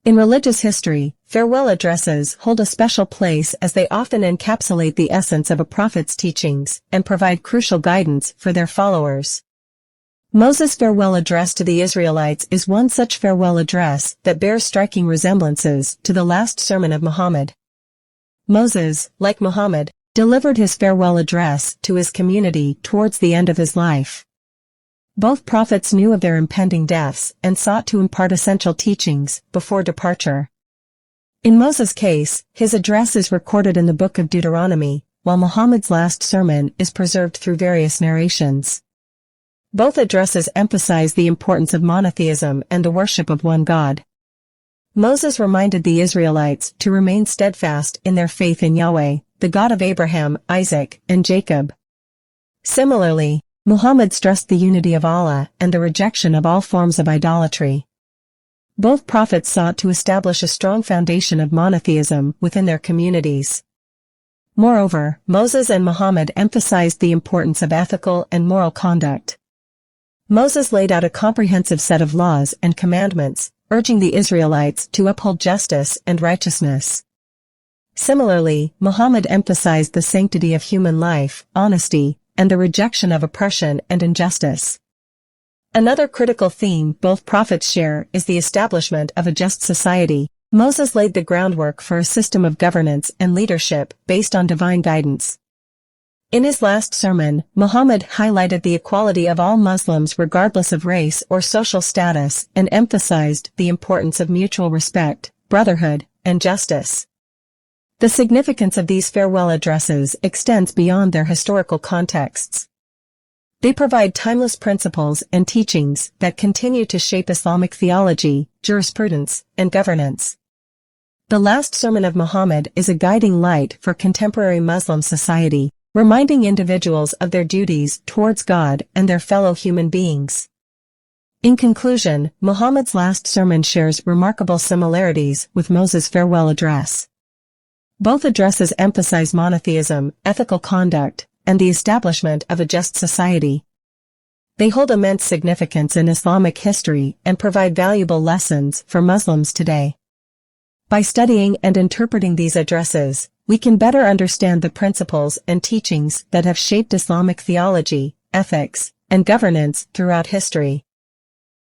In religious history, farewell addresses hold a special place as they often encapsulate the essence of a prophet's teachings and provide crucial guidance for their followers. Moses' farewell address to the Israelites is one such farewell address that bears striking resemblances to the last sermon of Muhammad. Moses, like Muhammad, delivered his farewell address to his community towards the end of his life. Both prophets knew of their impending deaths and sought to impart essential teachings before departure. In Moses' case, his address is recorded in the Book of Deuteronomy, while Muhammad's last sermon is preserved through various narrations. Both addresses emphasize the importance of monotheism and the worship of one God. Moses reminded the Israelites to remain steadfast in their faith in Yahweh, the God of Abraham, Isaac, and Jacob. Similarly, Muhammad stressed the unity of Allah and the rejection of all forms of idolatry. Both prophets sought to establish a strong foundation of monotheism within their communities. Moreover, Moses and Muhammad emphasized the importance of ethical and moral conduct. Moses laid out a comprehensive set of laws and commandments, urging the Israelites to uphold justice and righteousness. Similarly, Muhammad emphasized the sanctity of human life, honesty, and the rejection of oppression and injustice. Another critical theme both prophets share is the establishment of a just society. Moses laid the groundwork for a system of governance and leadership based on divine guidance. In his last sermon, Muhammad highlighted the equality of all Muslims regardless of race or social status and emphasized the importance of mutual respect, brotherhood, and justice. The significance of these farewell addresses extends beyond their historical contexts. They provide timeless principles and teachings that continue to shape Islamic theology, jurisprudence, and governance. The last sermon of Muhammad is a guiding light for contemporary Muslim society, reminding individuals of their duties towards God and their fellow human beings. In conclusion, Muhammad's last sermon shares remarkable similarities with Moses' farewell address. Both addresses emphasize monotheism, ethical conduct, and the establishment of a just society. They hold immense significance in Islamic history and provide valuable lessons for Muslims today. By studying and interpreting these addresses, we can better understand the principles and teachings that have shaped Islamic theology, ethics, and governance throughout history.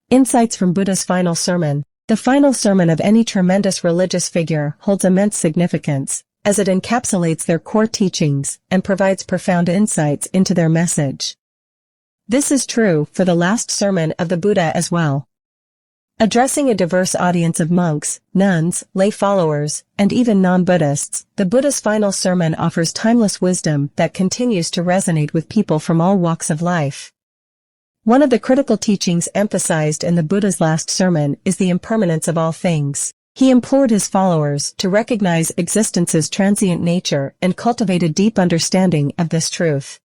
Insights from Buddha's final sermon. The final sermon of any tremendous religious figure holds immense significance, as it encapsulates their core teachings and provides profound insights into their message. This is true for the last sermon of the Buddha as well. Addressing a diverse audience of monks, nuns, lay followers, and even non-Buddhists, the Buddha's final sermon offers timeless wisdom that continues to resonate with people from all walks of life. One of the critical teachings emphasized in the Buddha's last sermon is the impermanence of all things. He implored his followers to recognize existence's transient nature and cultivate a deep understanding of this truth.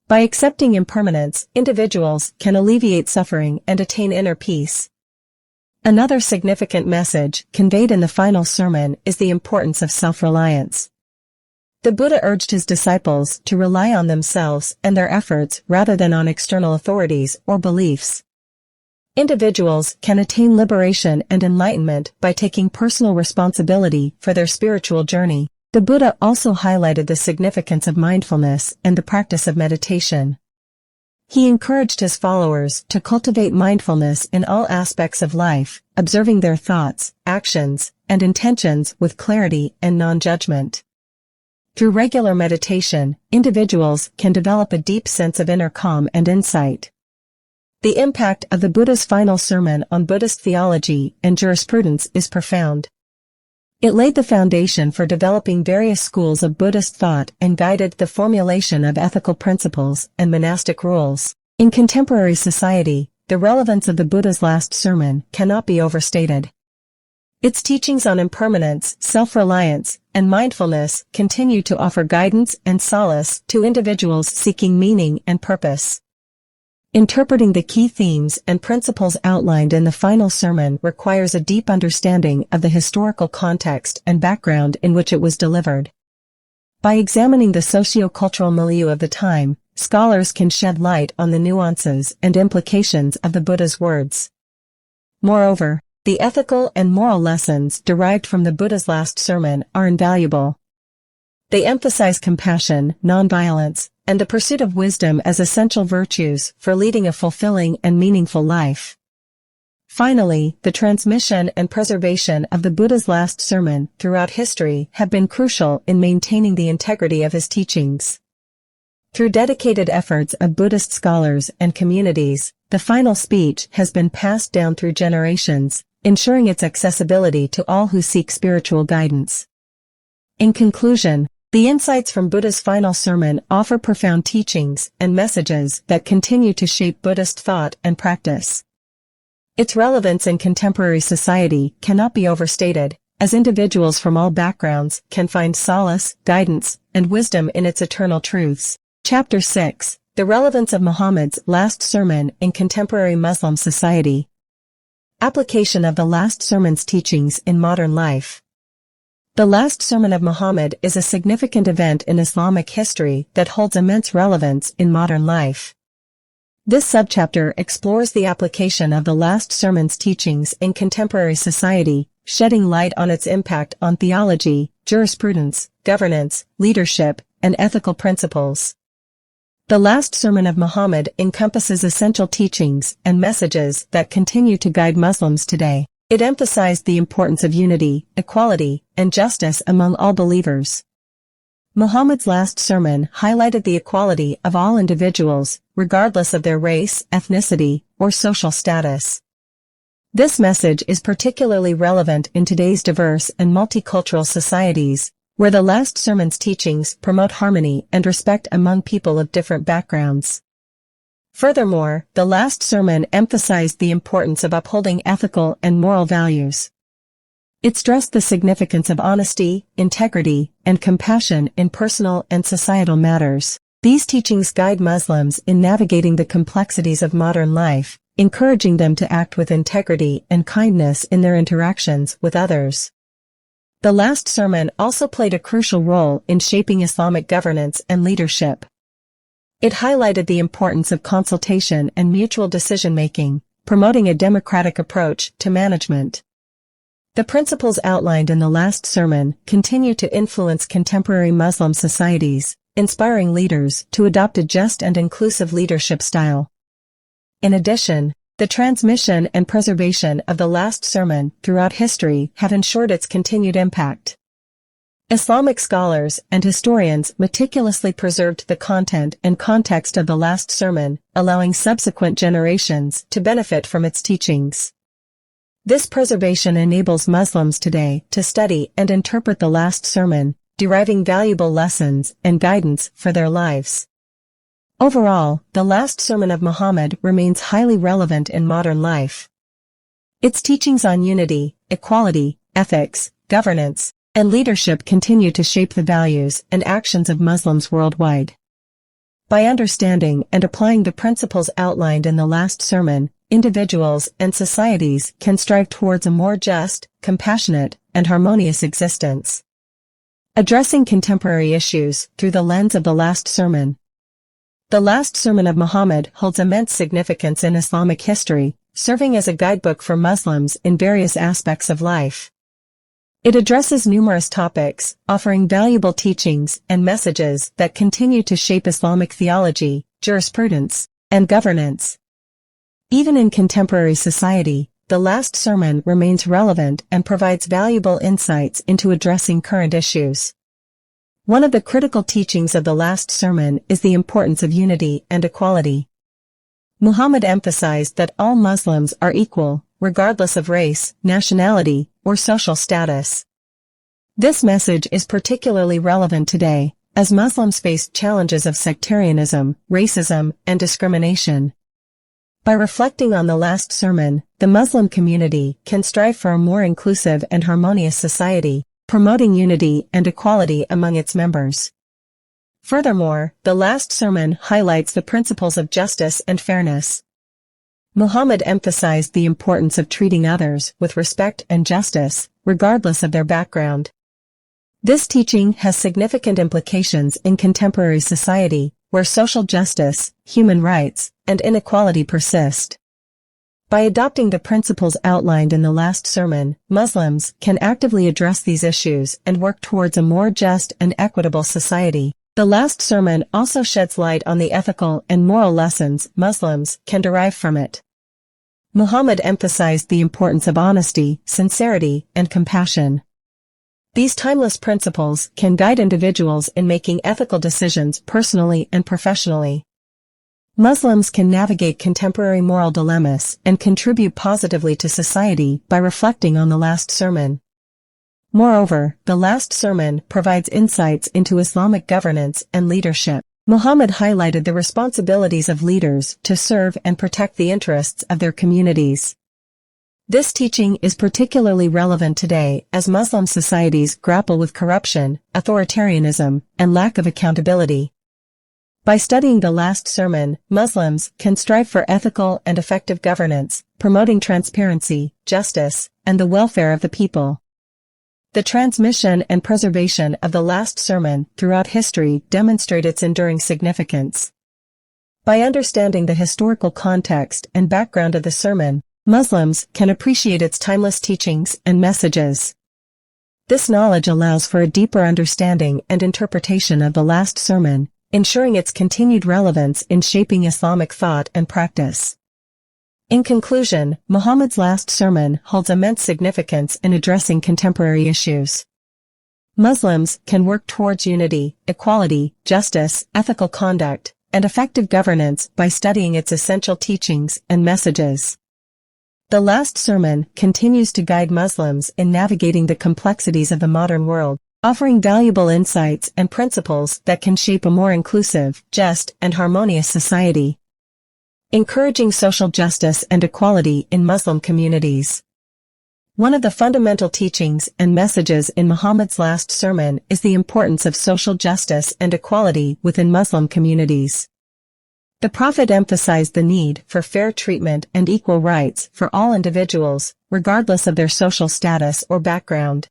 By accepting impermanence, individuals can alleviate suffering and attain inner peace. Another significant message conveyed in the final sermon is the importance of self-reliance. The Buddha urged his disciples to rely on themselves and their efforts rather than on external authorities or beliefs. Individuals can attain liberation and enlightenment by taking personal responsibility for their spiritual journey. The Buddha also highlighted the significance of mindfulness and the practice of meditation. He encouraged his followers to cultivate mindfulness in all aspects of life, observing their thoughts, actions, and intentions with clarity and non-judgment. Through regular meditation, individuals can develop a deep sense of inner calm and insight. The impact of the Buddha's final sermon on Buddhist theology and jurisprudence is profound. It laid the foundation for developing various schools of Buddhist thought and guided the formulation of ethical principles and monastic rules. In contemporary society, the relevance of the Buddha's last sermon cannot be overstated. Its teachings on impermanence, self-reliance, and mindfulness continue to offer guidance and solace to individuals seeking meaning and purpose. Interpreting the key themes and principles outlined in the final sermon requires a deep understanding of the historical context and background in which it was delivered. By examining the socio-cultural milieu of the time, scholars can shed light on the nuances and implications of the Buddha's words. Moreover, the ethical and moral lessons derived from the Buddha's last sermon are invaluable. They emphasize compassion, nonviolence, and the pursuit of wisdom as essential virtues for leading a fulfilling and meaningful life. Finally, the transmission and preservation of the Buddha's last sermon throughout history have been crucial in maintaining the integrity of his teachings. Through dedicated efforts of Buddhist scholars and communities, the final speech has been passed down through generations, ensuring its accessibility to all who seek spiritual guidance. In conclusion, the insights from Buddha's final sermon offer profound teachings and messages that continue to shape Buddhist thought and practice. Its relevance in contemporary society cannot be overstated, as individuals from all backgrounds can find solace, guidance, and wisdom in its eternal truths. Chapter 6: The Relevance of Muhammad's Last Sermon in Contemporary Muslim Society. Application of the last sermon's teachings in modern life. The last sermon of Muhammad is a significant event in Islamic history that holds immense relevance in modern life. This subchapter explores the application of the last sermon's teachings in contemporary society, shedding light on its impact on theology, jurisprudence, governance, leadership, and ethical principles. The last sermon of Muhammad encompasses essential teachings and messages that continue to guide Muslims today. It emphasized the importance of unity, equality, and justice among all believers. Muhammad's last sermon highlighted the equality of all individuals, regardless of their race, ethnicity, or social status. This message is particularly relevant in today's diverse and multicultural societies, where the last sermon's teachings promote harmony and respect among people of different backgrounds. Furthermore, the last sermon emphasized the importance of upholding ethical and moral values. It stressed the significance of honesty, integrity, and compassion in personal and societal matters. These teachings guide Muslims in navigating the complexities of modern life, encouraging them to act with integrity and kindness in their interactions with others. The last sermon also played a crucial role in shaping Islamic governance and leadership. It highlighted the importance of consultation and mutual decision-making, promoting a democratic approach to management. The principles outlined in the last sermon continue to influence contemporary Muslim societies, inspiring leaders to adopt a just and inclusive leadership style. In addition, the transmission and preservation of the last sermon throughout history have ensured its continued impact. Islamic scholars and historians meticulously preserved the content and context of the last sermon, allowing subsequent generations to benefit from its teachings. This preservation enables Muslims today to study and interpret the last sermon, deriving valuable lessons and guidance for their lives. Overall, the last sermon of Muhammad remains highly relevant in modern life. Its teachings on unity, equality, ethics, governance, and leadership continue to shape the values and actions of Muslims worldwide. By understanding and applying the principles outlined in the last sermon, individuals and societies can strive towards a more just, compassionate, and harmonious existence. Addressing contemporary issues through the lens of the last sermon. The last sermon of Muhammad holds immense significance in Islamic history, serving as a guidebook for Muslims in various aspects of life. It addresses numerous topics, offering valuable teachings and messages that continue to shape Islamic theology, jurisprudence, and governance. Even in contemporary society, the last sermon remains relevant and provides valuable insights into addressing current issues. One of the critical teachings of the last sermon is the importance of unity and equality. Muhammad emphasized that all Muslims are equal, regardless of race, nationality, or social status. This message is particularly relevant today, as Muslims face challenges of sectarianism, racism, and discrimination. By reflecting on the last sermon, the Muslim community can strive for a more inclusive and harmonious society, promoting unity and equality among its members. Furthermore, the last sermon highlights the principles of justice and fairness. Muhammad emphasized the importance of treating others with respect and justice, regardless of their background. This teaching has significant implications in contemporary society, where social justice, human rights, and inequality persist. By adopting the principles outlined in the last sermon, Muslims can actively address these issues and work towards a more just and equitable society. The last sermon also sheds light on the ethical and moral lessons Muslims can derive from it. Muhammad emphasized the importance of honesty, sincerity, and compassion. These timeless principles can guide individuals in making ethical decisions personally and professionally. Muslims can navigate contemporary moral dilemmas and contribute positively to society by reflecting on the last sermon. Moreover, the last sermon provides insights into Islamic governance and leadership. Muhammad highlighted the responsibilities of leaders to serve and protect the interests of their communities. This teaching is particularly relevant today as Muslim societies grapple with corruption, authoritarianism, and lack of accountability. By studying the last sermon, Muslims can strive for ethical and effective governance, promoting transparency, justice, and the welfare of the people. The transmission and preservation of the last sermon throughout history demonstrate its enduring significance. By understanding the historical context and background of the sermon, Muslims can appreciate its timeless teachings and messages. This knowledge allows for a deeper understanding and interpretation of the last sermon, ensuring its continued relevance in shaping Islamic thought and practice. In conclusion, Muhammad's last sermon holds immense significance in addressing contemporary issues. Muslims can work towards unity, equality, justice, ethical conduct, and effective governance by studying its essential teachings and messages. The last sermon continues to guide Muslims in navigating the complexities of the modern world, offering valuable insights and principles that can shape a more inclusive, just, and harmonious society. Encouraging social justice and equality in Muslim communities. One of the fundamental teachings and messages in Muhammad's last sermon is the importance of social justice and equality within Muslim communities. The Prophet emphasized the need for fair treatment and equal rights for all individuals, regardless of their social status or background.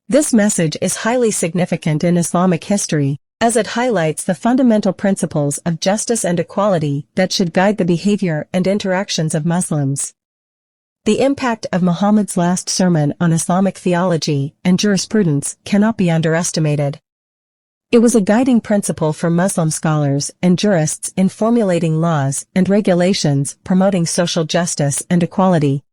This message is highly significant in Islamic history, as it highlights the fundamental principles of justice and equality that should guide the behavior and interactions of Muslims. The impact of Muhammad's last sermon on Islamic theology and jurisprudence cannot be underestimated. It was a guiding principle for Muslim scholars and jurists in formulating laws and regulations promoting social justice and equality.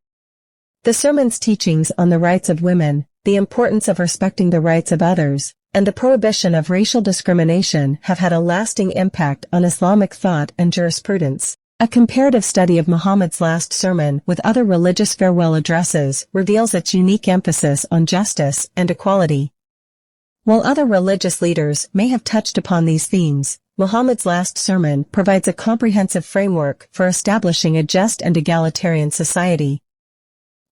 The sermon's teachings on the rights of women, the importance of respecting the rights of others, and the prohibition of racial discrimination have had a lasting impact on Islamic thought and jurisprudence. A comparative study of Muhammad's last sermon with other religious farewell addresses reveals its unique emphasis on justice and equality. While other religious leaders may have touched upon these themes, Muhammad's last sermon provides a comprehensive framework for establishing a just and egalitarian society.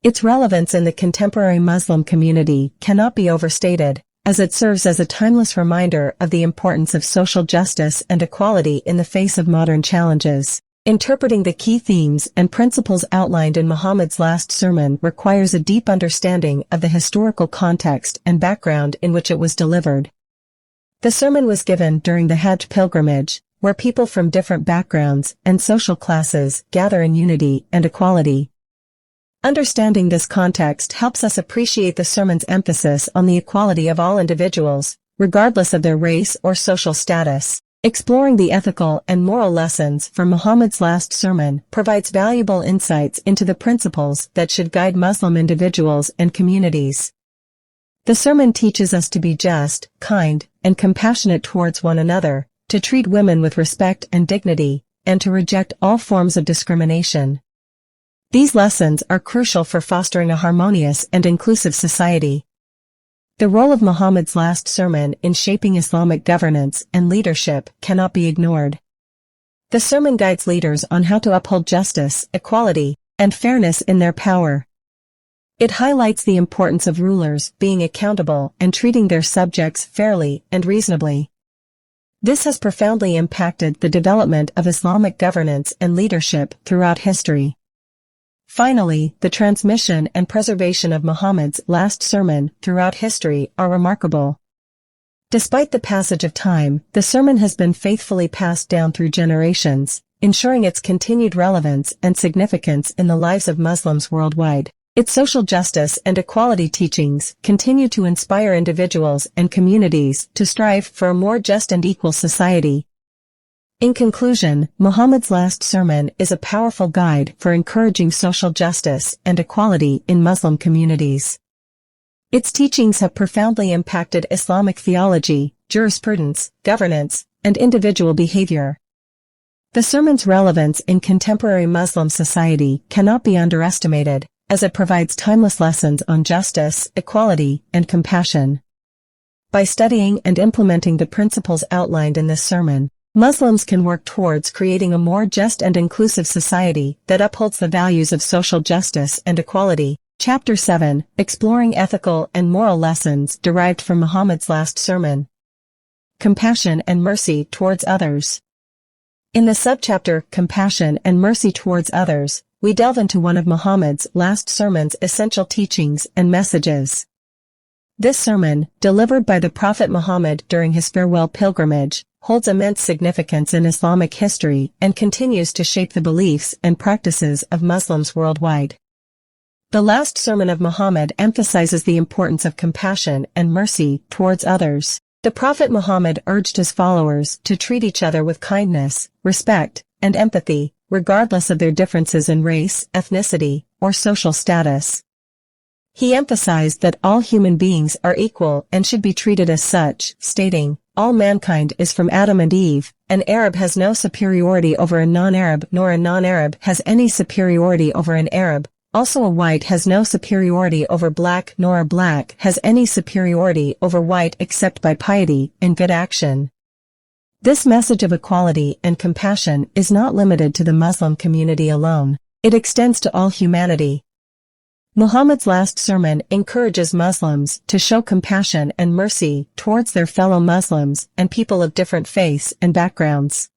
Its relevance in the contemporary Muslim community cannot be overstated, as it serves as a timeless reminder of the importance of social justice and equality in the face of modern challenges. Interpreting the key themes and principles outlined in Muhammad's last sermon requires a deep understanding of the historical context and background in which it was delivered. The sermon was given during the Hajj pilgrimage, where people from different backgrounds and social classes gather in unity and equality. Understanding this context helps us appreciate the sermon's emphasis on the equality of all individuals, regardless of their race or social status. Exploring the ethical and moral lessons from Muhammad's last sermon provides valuable insights into the principles that should guide Muslim individuals and communities. The sermon teaches us to be just, kind, and compassionate towards one another, to treat women with respect and dignity, and to reject all forms of discrimination. These lessons are crucial for fostering a harmonious and inclusive society. The role of Muhammad's last sermon in shaping Islamic governance and leadership cannot be ignored. The sermon guides leaders on how to uphold justice, equality, and fairness in their power. It highlights the importance of rulers being accountable and treating their subjects fairly and reasonably. This has profoundly impacted the development of Islamic governance and leadership throughout history. Finally, the transmission and preservation of Muhammad's last sermon throughout history are remarkable. Despite the passage of time, the sermon has been faithfully passed down through generations, ensuring its continued relevance and significance in the lives of Muslims worldwide. Its social justice and equality teachings continue to inspire individuals and communities to strive for a more just and equal society. In conclusion, Muhammad's last sermon is a powerful guide for encouraging social justice and equality in Muslim communities. Its teachings have profoundly impacted Islamic theology, jurisprudence, governance, and individual behavior. The sermon's relevance in contemporary Muslim society cannot be underestimated, as it provides timeless lessons on justice, equality, and compassion. By studying and implementing the principles outlined in this sermon, Muslims can work towards creating a more just and inclusive society that upholds the values of social justice and equality. Chapter 7, Exploring Ethical and Moral Lessons Derived from Muhammad's Last Sermon. Compassion and Mercy Towards Others. In the subchapter, Compassion and Mercy Towards Others, we delve into one of Muhammad's last sermon's essential teachings and messages. This sermon, delivered by the Prophet Muhammad during his farewell pilgrimage, holds immense significance in Islamic history and continues to shape the beliefs and practices of Muslims worldwide. The last sermon of Muhammad emphasizes the importance of compassion and mercy towards others. The Prophet Muhammad urged his followers to treat each other with kindness, respect, and empathy, regardless of their differences in race, ethnicity, or social status. He emphasized that all human beings are equal and should be treated as such, stating, "All mankind is from Adam and Eve. An Arab has no superiority over a non-Arab, nor a non-Arab has any superiority over an Arab. Also a white has no superiority over black, nor a black has any superiority over white except by piety and good action." This message of equality and compassion is not limited to the Muslim community alone. It extends to all humanity. Muhammad's last sermon encourages Muslims to show compassion and mercy towards their fellow Muslims and people of different faiths and backgrounds.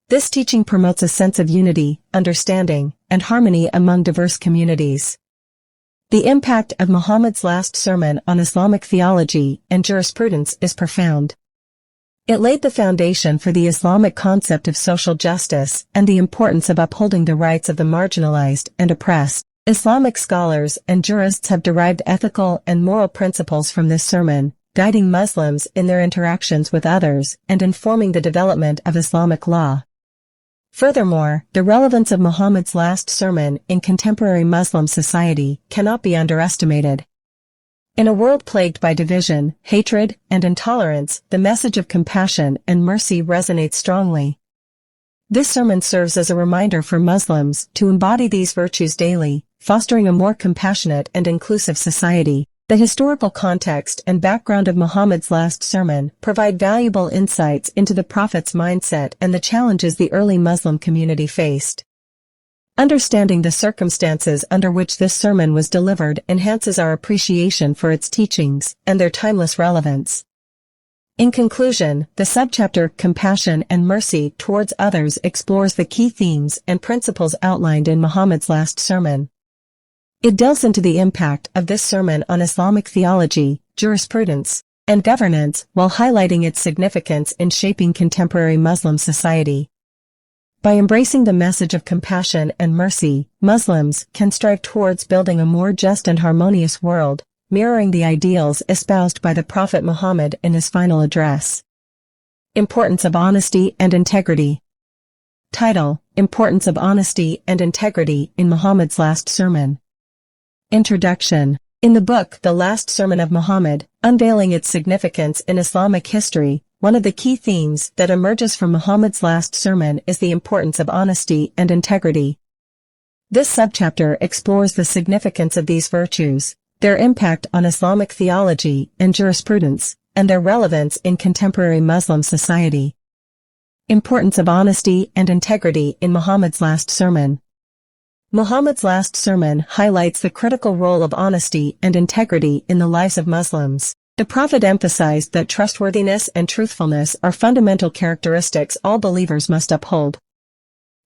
This teaching promotes a sense of unity, understanding, and harmony among diverse communities. The impact of Muhammad's last sermon on Islamic theology and jurisprudence is profound. It laid the foundation for the Islamic concept of social justice and the importance of upholding the rights of the marginalized and oppressed. Islamic scholars and jurists have derived ethical and moral principles from this sermon, guiding Muslims in their interactions with others and informing the development of Islamic law. Furthermore, the relevance of Muhammad's last sermon in contemporary Muslim society cannot be underestimated. In a world plagued by division, hatred, and intolerance, the message of compassion and mercy resonates strongly. This sermon serves as a reminder for Muslims to embody these virtues daily, fostering a more compassionate and inclusive society. The historical context and background of Muhammad's last sermon provide valuable insights into the Prophet's mindset and the challenges the early Muslim community faced. Understanding the circumstances under which this sermon was delivered enhances our appreciation for its teachings and their timeless relevance. In conclusion, the subchapter Compassion and Mercy Towards Others explores the key themes and principles outlined in Muhammad's last sermon. It delves into the impact of this sermon on Islamic theology, jurisprudence, and governance while highlighting its significance in shaping contemporary Muslim society. By embracing the message of compassion and mercy, Muslims can strive towards building a more just and harmonious world, mirroring the ideals espoused by the Prophet Muhammad in his final address. Importance of Honesty and Integrity. Title: Importance of Honesty and Integrity in Muhammad's Last Sermon. Introduction. In the book The Last Sermon of Muhammad, unveiling its significance in Islamic history, one of the key themes that emerges from Muhammad's last sermon is the importance of honesty and integrity. This subchapter explores the significance of these virtues, their impact on Islamic theology and jurisprudence, and their relevance in contemporary Muslim society. Importance of Honesty and Integrity in Muhammad's Last Sermon. Muhammad's last sermon highlights the critical role of honesty and integrity in the lives of Muslims. The Prophet emphasized that trustworthiness and truthfulness are fundamental characteristics all believers must uphold.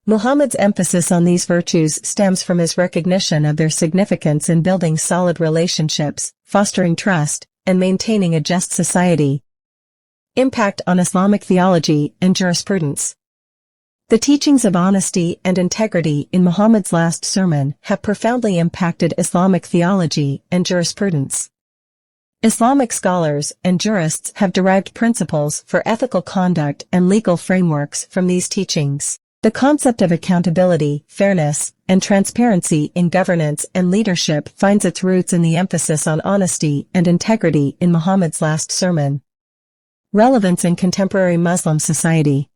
Muhammad's emphasis on these virtues stems from his recognition of their significance in building solid relationships, fostering trust, and maintaining a just society. Impact on Islamic theology and jurisprudence. The teachings of honesty and integrity in Muhammad's last sermon have profoundly impacted Islamic theology and jurisprudence. Islamic scholars and jurists have derived principles for ethical conduct and legal frameworks from these teachings. The concept of accountability, fairness, and transparency in governance and leadership finds its roots in the emphasis on honesty and integrity in Muhammad's last sermon. Relevance in contemporary Muslim society.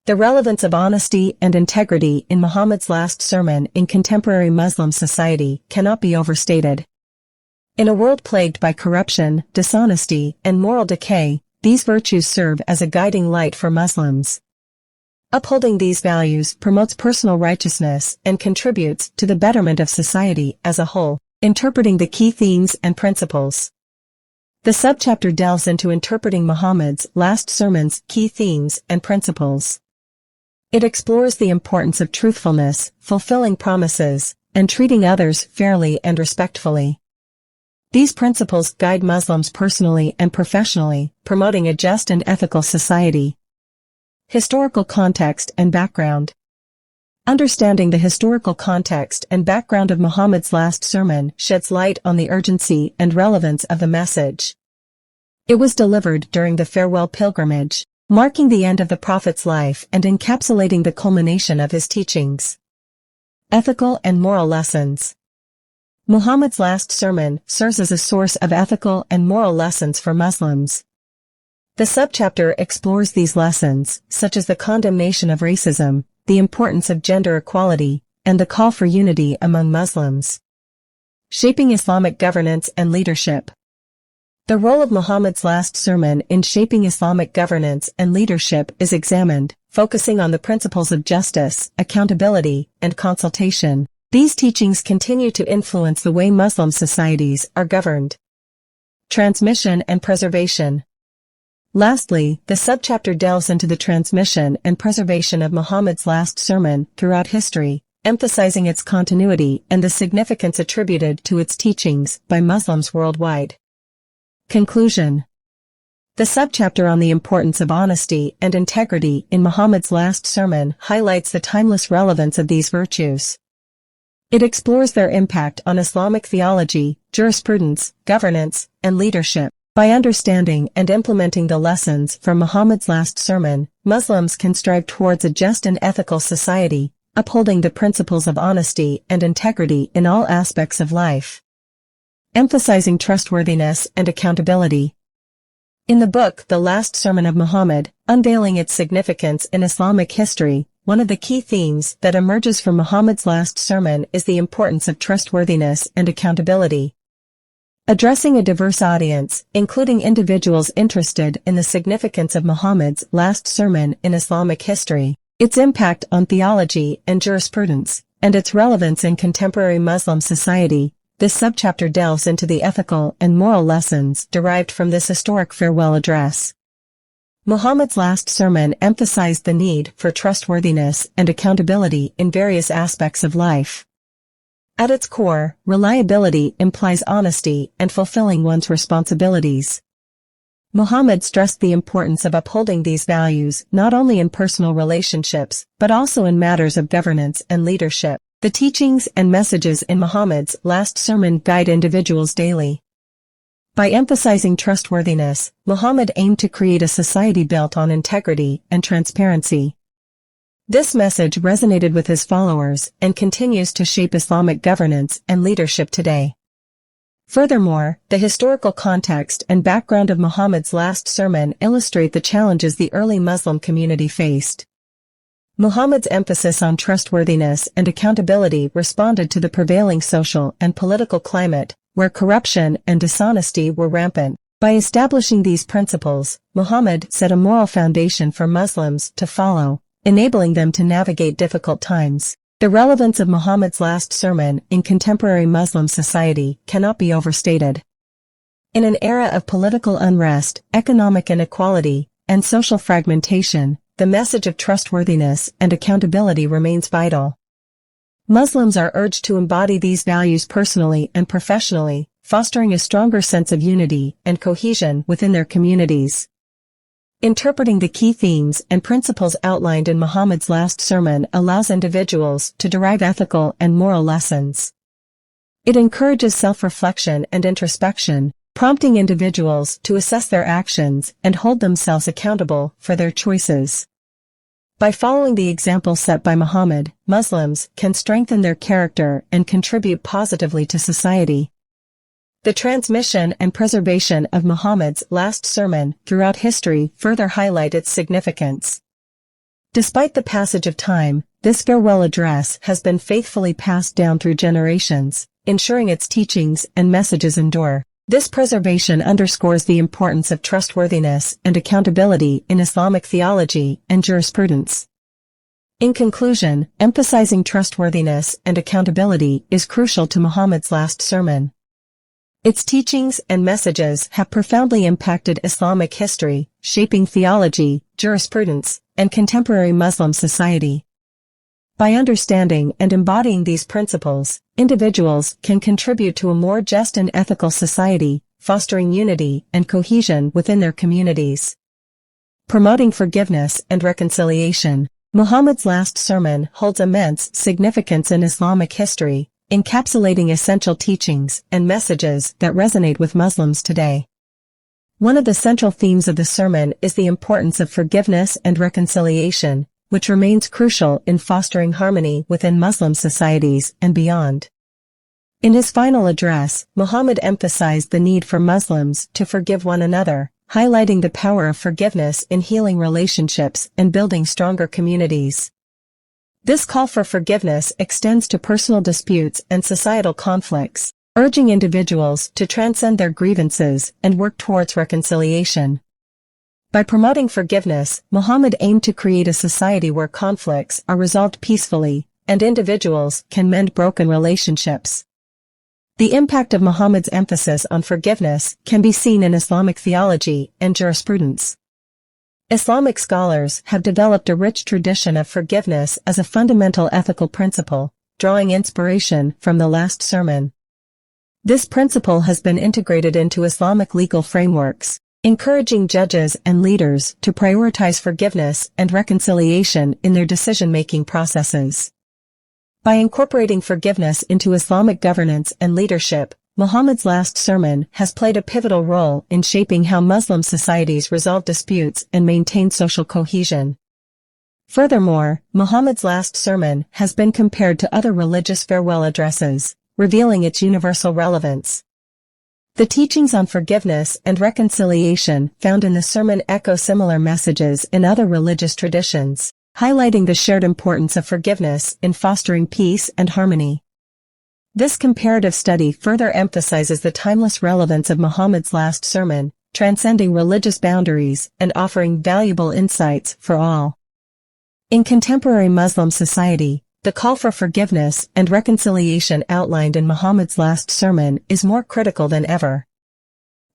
The relevance of honesty and integrity in Muhammad's last sermon in contemporary Muslim society cannot be overstated. In a world plagued by corruption, dishonesty, and moral decay, these virtues serve as a guiding light for Muslims. Upholding these values promotes personal righteousness and contributes to the betterment of society as a whole. Interpreting the key themes and principles. The subchapter delves into interpreting Muhammad's last sermon's key themes and principles. It explores the importance of truthfulness, fulfilling promises, and treating others fairly and respectfully. These principles guide Muslims personally and professionally, promoting a just and ethical society. Historical context and background. Understanding the historical context and background of Muhammad's last sermon sheds light on the urgency and relevance of the message. It was delivered during the farewell pilgrimage, marking the end of the Prophet's life and encapsulating the culmination of his teachings. Ethical and moral lessons. Muhammad's last sermon serves as a source of ethical and moral lessons for Muslims. The subchapter explores these lessons, such as the condemnation of racism, the importance of gender equality, and the call for unity among Muslims. Shaping Islamic governance and leadership. The role of Muhammad's last sermon in shaping Islamic governance and leadership is examined, focusing on the principles of justice, accountability, and consultation. These teachings continue to influence the way Muslim societies are governed. Transmission and preservation. Lastly, the subchapter delves into the transmission and preservation of Muhammad's last sermon throughout history, emphasizing its continuity and the significance attributed to its teachings by Muslims worldwide. Conclusion. The subchapter on the importance of honesty and integrity in Muhammad's last sermon highlights the timeless relevance of these virtues. It explores their impact on Islamic theology, jurisprudence, governance, and leadership. By understanding and implementing the lessons from Muhammad's last sermon, Muslims can strive towards a just and ethical society, upholding the principles of honesty and integrity in all aspects of life. emphasizing trustworthiness and accountability. In the book The Last Sermon of Muhammad, unveiling its significance in Islamic history, one of the key themes that emerges from Muhammad's last sermon is the importance of trustworthiness and accountability. Addressing a diverse audience, including individuals interested in the significance of Muhammad's last sermon in Islamic history, its impact on theology and jurisprudence, and its relevance in contemporary Muslim society, this subchapter delves into the ethical and moral lessons derived from this historic farewell address. Muhammad's last sermon emphasized the need for trustworthiness and accountability in various aspects of life. At its core, reliability implies honesty and fulfilling one's responsibilities. Muhammad stressed the importance of upholding these values not only in personal relationships but also in matters of governance and leadership. The teachings and messages in Muhammad's last sermon guide individuals daily. By emphasizing trustworthiness, Muhammad aimed to create a society built on integrity and transparency. This message resonated with his followers and continues to shape Islamic governance and leadership today. Furthermore, the historical context and background of Muhammad's last sermon illustrate the challenges the early Muslim community faced. Muhammad's emphasis on trustworthiness and accountability responded to the prevailing social and political climate, where corruption and dishonesty were rampant. By establishing these principles, Muhammad set a moral foundation for Muslims to follow, enabling them to navigate difficult times. The relevance of Muhammad's last sermon in contemporary Muslim society cannot be overstated. In an era of political unrest, economic inequality, and social fragmentation, the message of trustworthiness and accountability remains vital. Muslims are urged to embody these values personally and professionally, fostering a stronger sense of unity and cohesion within their communities. Interpreting the key themes and principles outlined in Muhammad's last sermon allows individuals to derive ethical and moral lessons. It encourages self-reflection and introspection, prompting individuals to assess their actions and hold themselves accountable for their choices. By following the example set by Muhammad, Muslims can strengthen their character and contribute positively to society. The transmission and preservation of Muhammad's last sermon throughout history further highlight its significance. Despite the passage of time, this farewell address has been faithfully passed down through generations, ensuring its teachings and messages endure. This preservation underscores the importance of trustworthiness and accountability in Islamic theology and jurisprudence. In conclusion, emphasizing trustworthiness and accountability is crucial to Muhammad's last sermon. Its teachings and messages have profoundly impacted Islamic history, shaping theology, jurisprudence, and contemporary Muslim society. By understanding and embodying these principles, individuals can contribute to a more just and ethical society, fostering unity and cohesion within their communities. Promoting forgiveness and reconciliation, Muhammad's last sermon holds immense significance in Islamic history, encapsulating essential teachings and messages that resonate with Muslims today. One of the central themes of the sermon is the importance of forgiveness and reconciliation, which remains crucial in fostering harmony within Muslim societies and beyond. In his final address, Muhammad emphasized the need for Muslims to forgive one another, highlighting the power of forgiveness in healing relationships and building stronger communities. This call for forgiveness extends to personal disputes and societal conflicts, urging individuals to transcend their grievances and work towards reconciliation. By promoting forgiveness, Muhammad aimed to create a society where conflicts are resolved peacefully, and individuals can mend broken relationships. The impact of Muhammad's emphasis on forgiveness can be seen in Islamic theology and jurisprudence. Islamic scholars have developed a rich tradition of forgiveness as a fundamental ethical principle, drawing inspiration from the last sermon. This principle has been integrated into Islamic legal frameworks, encouraging judges and leaders to prioritize forgiveness and reconciliation in their decision-making processes. By incorporating forgiveness into Islamic governance and leadership, Muhammad's last sermon has played a pivotal role in shaping how Muslim societies resolve disputes and maintain social cohesion. Furthermore, Muhammad's last sermon has been compared to other religious farewell addresses, revealing its universal relevance. The teachings on forgiveness and reconciliation found in the sermon echo similar messages in other religious traditions, highlighting the shared importance of forgiveness in fostering peace and harmony. This comparative study further emphasizes the timeless relevance of Muhammad's last sermon, transcending religious boundaries and offering valuable insights for all. In contemporary Muslim society, the call for forgiveness and reconciliation outlined in Muhammad's last sermon is more critical than ever.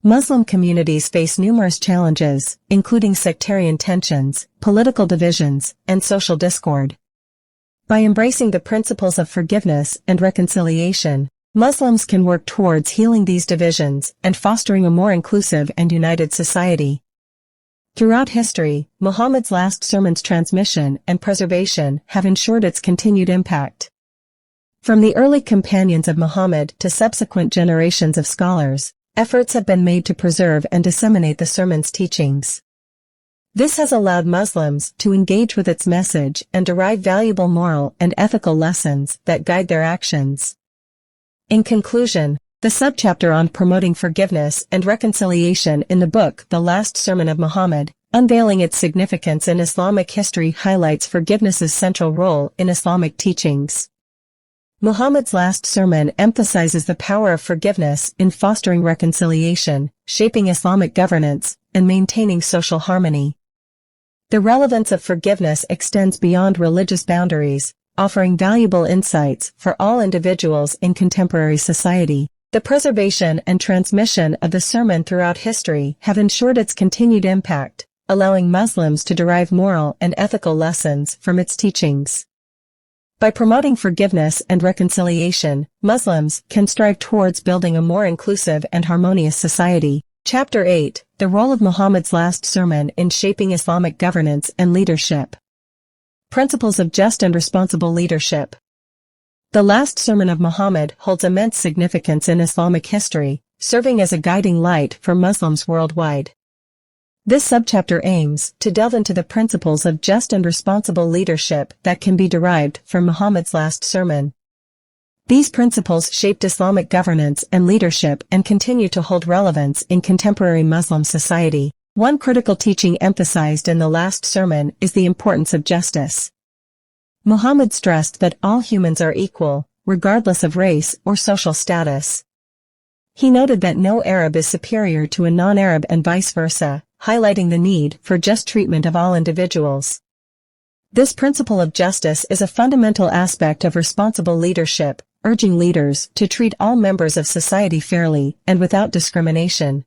Muslim communities face numerous challenges, including sectarian tensions, political divisions, and social discord. By embracing the principles of forgiveness and reconciliation, Muslims can work towards healing these divisions and fostering a more inclusive and united society. Throughout history, Muhammad's last sermon's transmission and preservation have ensured its continued impact. From the early companions of Muhammad to subsequent generations of scholars, efforts have been made to preserve and disseminate the sermon's teachings. This has allowed Muslims to engage with its message and derive valuable moral and ethical lessons that guide their actions. In conclusion, the subchapter on promoting forgiveness and reconciliation in the book The Last Sermon of Muhammad, unveiling its significance in Islamic history, highlights forgiveness's central role in Islamic teachings. Muhammad's last sermon emphasizes the power of forgiveness in fostering reconciliation, shaping Islamic governance, and maintaining social harmony. The relevance of forgiveness extends beyond religious boundaries, offering valuable insights for all individuals in contemporary society. The preservation and transmission of the sermon throughout history have ensured its continued impact, allowing Muslims to derive moral and ethical lessons from its teachings. By promoting forgiveness and reconciliation, Muslims can strive towards building a more inclusive and harmonious society. Chapter 8: The Role of Muhammad's Last Sermon in Shaping Islamic Governance and Leadership. Principles of Just and Responsible Leadership. The last sermon of Muhammad holds immense significance in Islamic history, serving as a guiding light for Muslims worldwide. This subchapter aims to delve into the principles of just and responsible leadership that can be derived from Muhammad's last sermon. These principles shaped Islamic governance and leadership and continue to hold relevance in contemporary Muslim society. One critical teaching emphasized in the last sermon is the importance of justice. Muhammad stressed that all humans are equal, regardless of race or social status. He noted that no Arab is superior to a non-Arab and vice versa, highlighting the need for just treatment of all individuals. This principle of justice is a fundamental aspect of responsible leadership, urging leaders to treat all members of society fairly and without discrimination.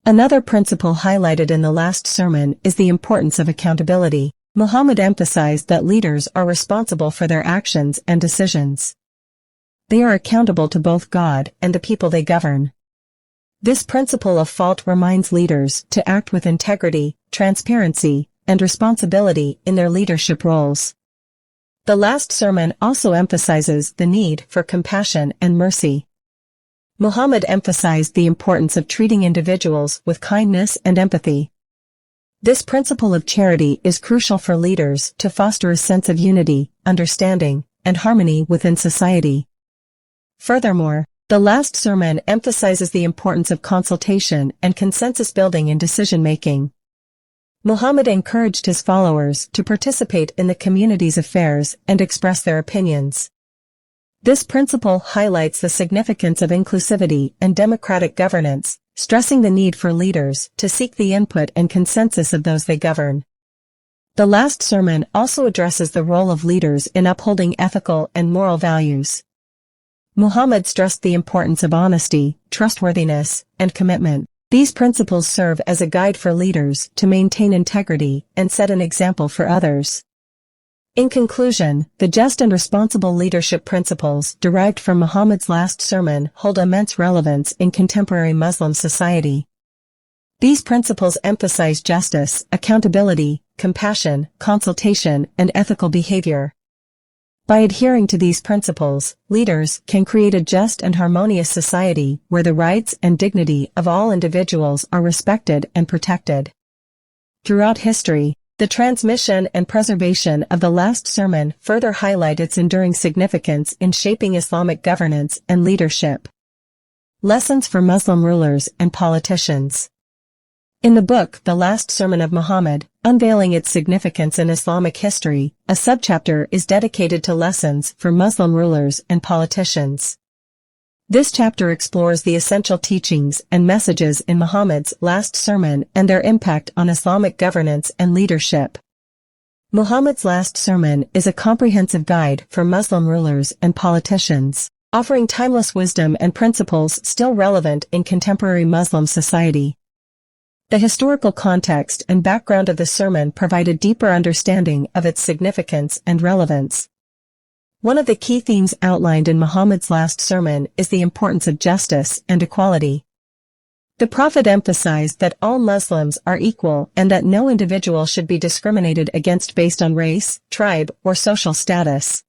Another principle highlighted in the last sermon is the importance of accountability. Muhammad emphasized that leaders are responsible for their actions and decisions. They are accountable to both God and the people they govern. This principle of fault reminds leaders to act with integrity, transparency, and responsibility in their leadership roles. The last sermon also emphasizes the need for compassion and mercy. Muhammad emphasized the importance of treating individuals with kindness and empathy. This principle of charity is crucial for leaders to foster a sense of unity, understanding, and harmony within society. Furthermore, the last sermon emphasizes the importance of consultation and consensus building in decision-making. Muhammad encouraged his followers to participate in the community's affairs and express their opinions. This principle highlights the significance of inclusivity and democratic governance, stressing the need for leaders to seek the input and consensus of those they govern. The last sermon also addresses the role of leaders in upholding ethical and moral values. Muhammad stressed the importance of honesty, trustworthiness, and commitment. These principles serve as a guide for leaders to maintain integrity and set an example for others. In conclusion, the just and responsible leadership principles derived from Muhammad's last sermon hold immense relevance in contemporary Muslim society. These principles emphasize justice, accountability, compassion, consultation, and ethical behavior. By adhering to these principles, leaders can create a just and harmonious society where the rights and dignity of all individuals are respected and protected. Throughout history, the transmission and preservation of the last sermon further highlight its enduring significance in shaping Islamic governance and leadership. Lessons for Muslim Rulers and Politicians. In the book The Last Sermon of Muhammad, Unveiling Its Significance in Islamic History, a subchapter is dedicated to lessons for Muslim rulers and politicians. This chapter explores the essential teachings and messages in Muhammad's last sermon and their impact on Islamic governance and leadership. Muhammad's last sermon is a comprehensive guide for Muslim rulers and politicians, offering timeless wisdom and principles still relevant in contemporary Muslim society. The historical context and background of the sermon provide a deeper understanding of its significance and relevance. One of the key themes outlined in Muhammad's last sermon is the importance of justice and equality. The Prophet emphasized that all Muslims are equal and that no individual should be discriminated against based on race, tribe, or social status.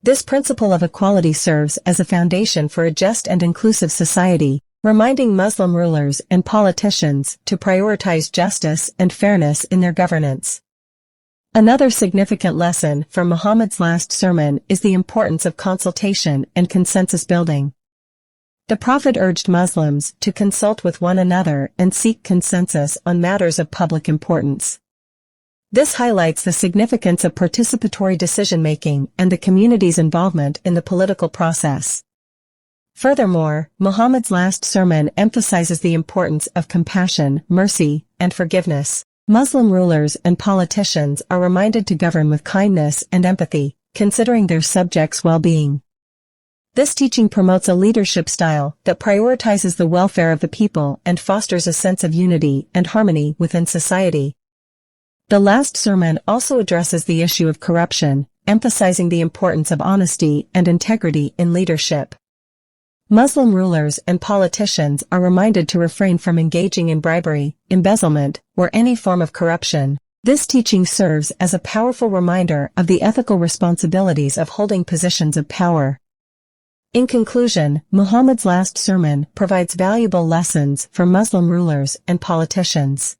This principle of equality serves as a foundation for a just and inclusive society, reminding Muslim rulers and politicians to prioritize justice and fairness in their governance. Another significant lesson from Muhammad's last sermon is the importance of consultation and consensus building. The Prophet urged Muslims to consult with one another and seek consensus on matters of public importance. This highlights the significance of participatory decision-making and the community's involvement in the political process. Furthermore, Muhammad's last sermon emphasizes the importance of compassion, mercy, and forgiveness. Muslim rulers and politicians are reminded to govern with kindness and empathy, considering their subjects' well-being. This teaching promotes a leadership style that prioritizes the welfare of the people and fosters a sense of unity and harmony within society. The last sermon also addresses the issue of corruption, emphasizing the importance of honesty and integrity in leadership. Muslim rulers and politicians are reminded to refrain from engaging in bribery, embezzlement, or any form of corruption. This teaching serves as a powerful reminder of the ethical responsibilities of holding positions of power. In conclusion, Muhammad's last sermon provides valuable lessons for Muslim rulers and politicians.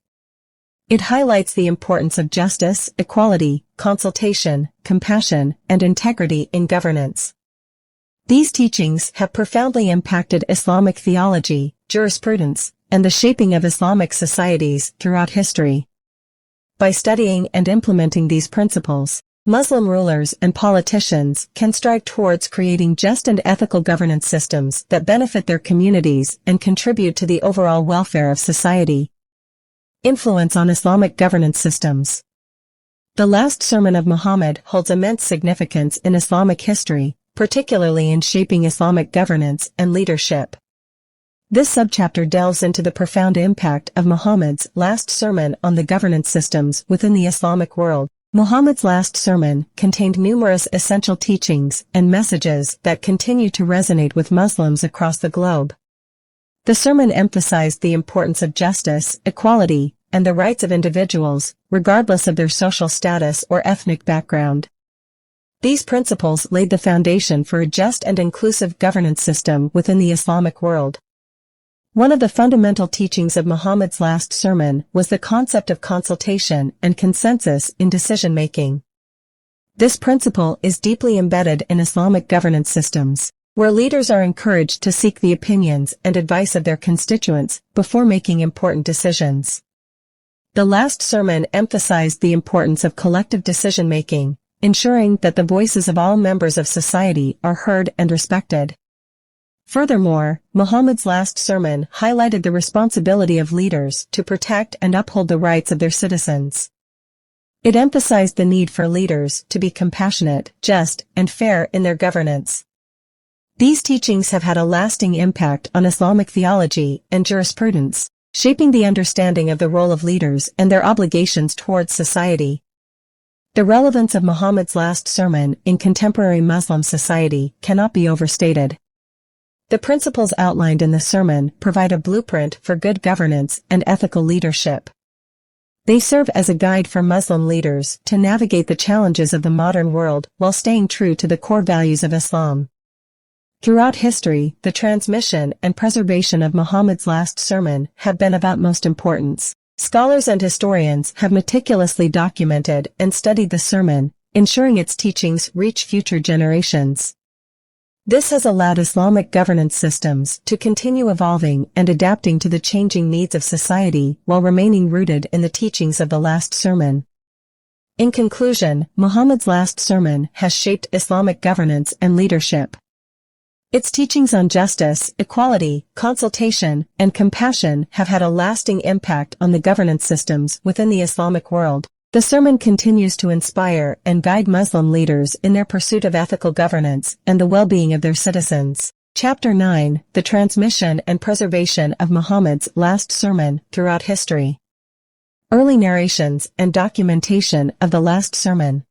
It highlights the importance of justice, equality, consultation, compassion, and integrity in governance. These teachings have profoundly impacted Islamic theology, jurisprudence, and the shaping of Islamic societies throughout history. By studying and implementing these principles, Muslim rulers and politicians can strive towards creating just and ethical governance systems that benefit their communities and contribute to the overall welfare of society. Influence on Islamic governance systems. The last sermon of Muhammad holds immense significance in Islamic history, particularly in shaping Islamic governance and leadership. This subchapter delves into the profound impact of Muhammad's last sermon on the governance systems within the Islamic world. Muhammad's last sermon contained numerous essential teachings and messages that continue to resonate with Muslims across the globe. The sermon emphasized the importance of justice, equality, and the rights of individuals, regardless of their social status or ethnic background. These principles laid the foundation for a just and inclusive governance system within the Islamic world. One of the fundamental teachings of Muhammad's last sermon was the concept of consultation and consensus in decision-making. This principle is deeply embedded in Islamic governance systems, where leaders are encouraged to seek the opinions and advice of their constituents before making important decisions. The last sermon emphasized the importance of collective decision-making, ensuring that the voices of all members of society are heard and respected. Furthermore, Muhammad's last sermon highlighted the responsibility of leaders to protect and uphold the rights of their citizens. It emphasized the need for leaders to be compassionate, just, and fair in their governance. These teachings have had a lasting impact on Islamic theology and jurisprudence, shaping the understanding of the role of leaders and their obligations towards society. The relevance of Muhammad's last sermon in contemporary Muslim society cannot be overstated. The principles outlined in the sermon provide a blueprint for good governance and ethical leadership. They serve as a guide for Muslim leaders to navigate the challenges of the modern world while staying true to the core values of Islam. Throughout history, the transmission and preservation of Muhammad's last sermon have been of utmost importance. Scholars and historians have meticulously documented and studied the sermon, ensuring its teachings reach future generations. This has allowed Islamic governance systems to continue evolving and adapting to the changing needs of society while remaining rooted in the teachings of the last sermon. In conclusion, Muhammad's last sermon has shaped Islamic governance and leadership. Its teachings on justice, equality, consultation, and compassion have had a lasting impact on the governance systems within the Islamic world. The sermon continues to inspire and guide Muslim leaders in their pursuit of ethical governance and the well-being of their citizens. Chapter 9: The Transmission and Preservation of Muhammad's Last Sermon Throughout History. Early narrations and documentation of the last sermon.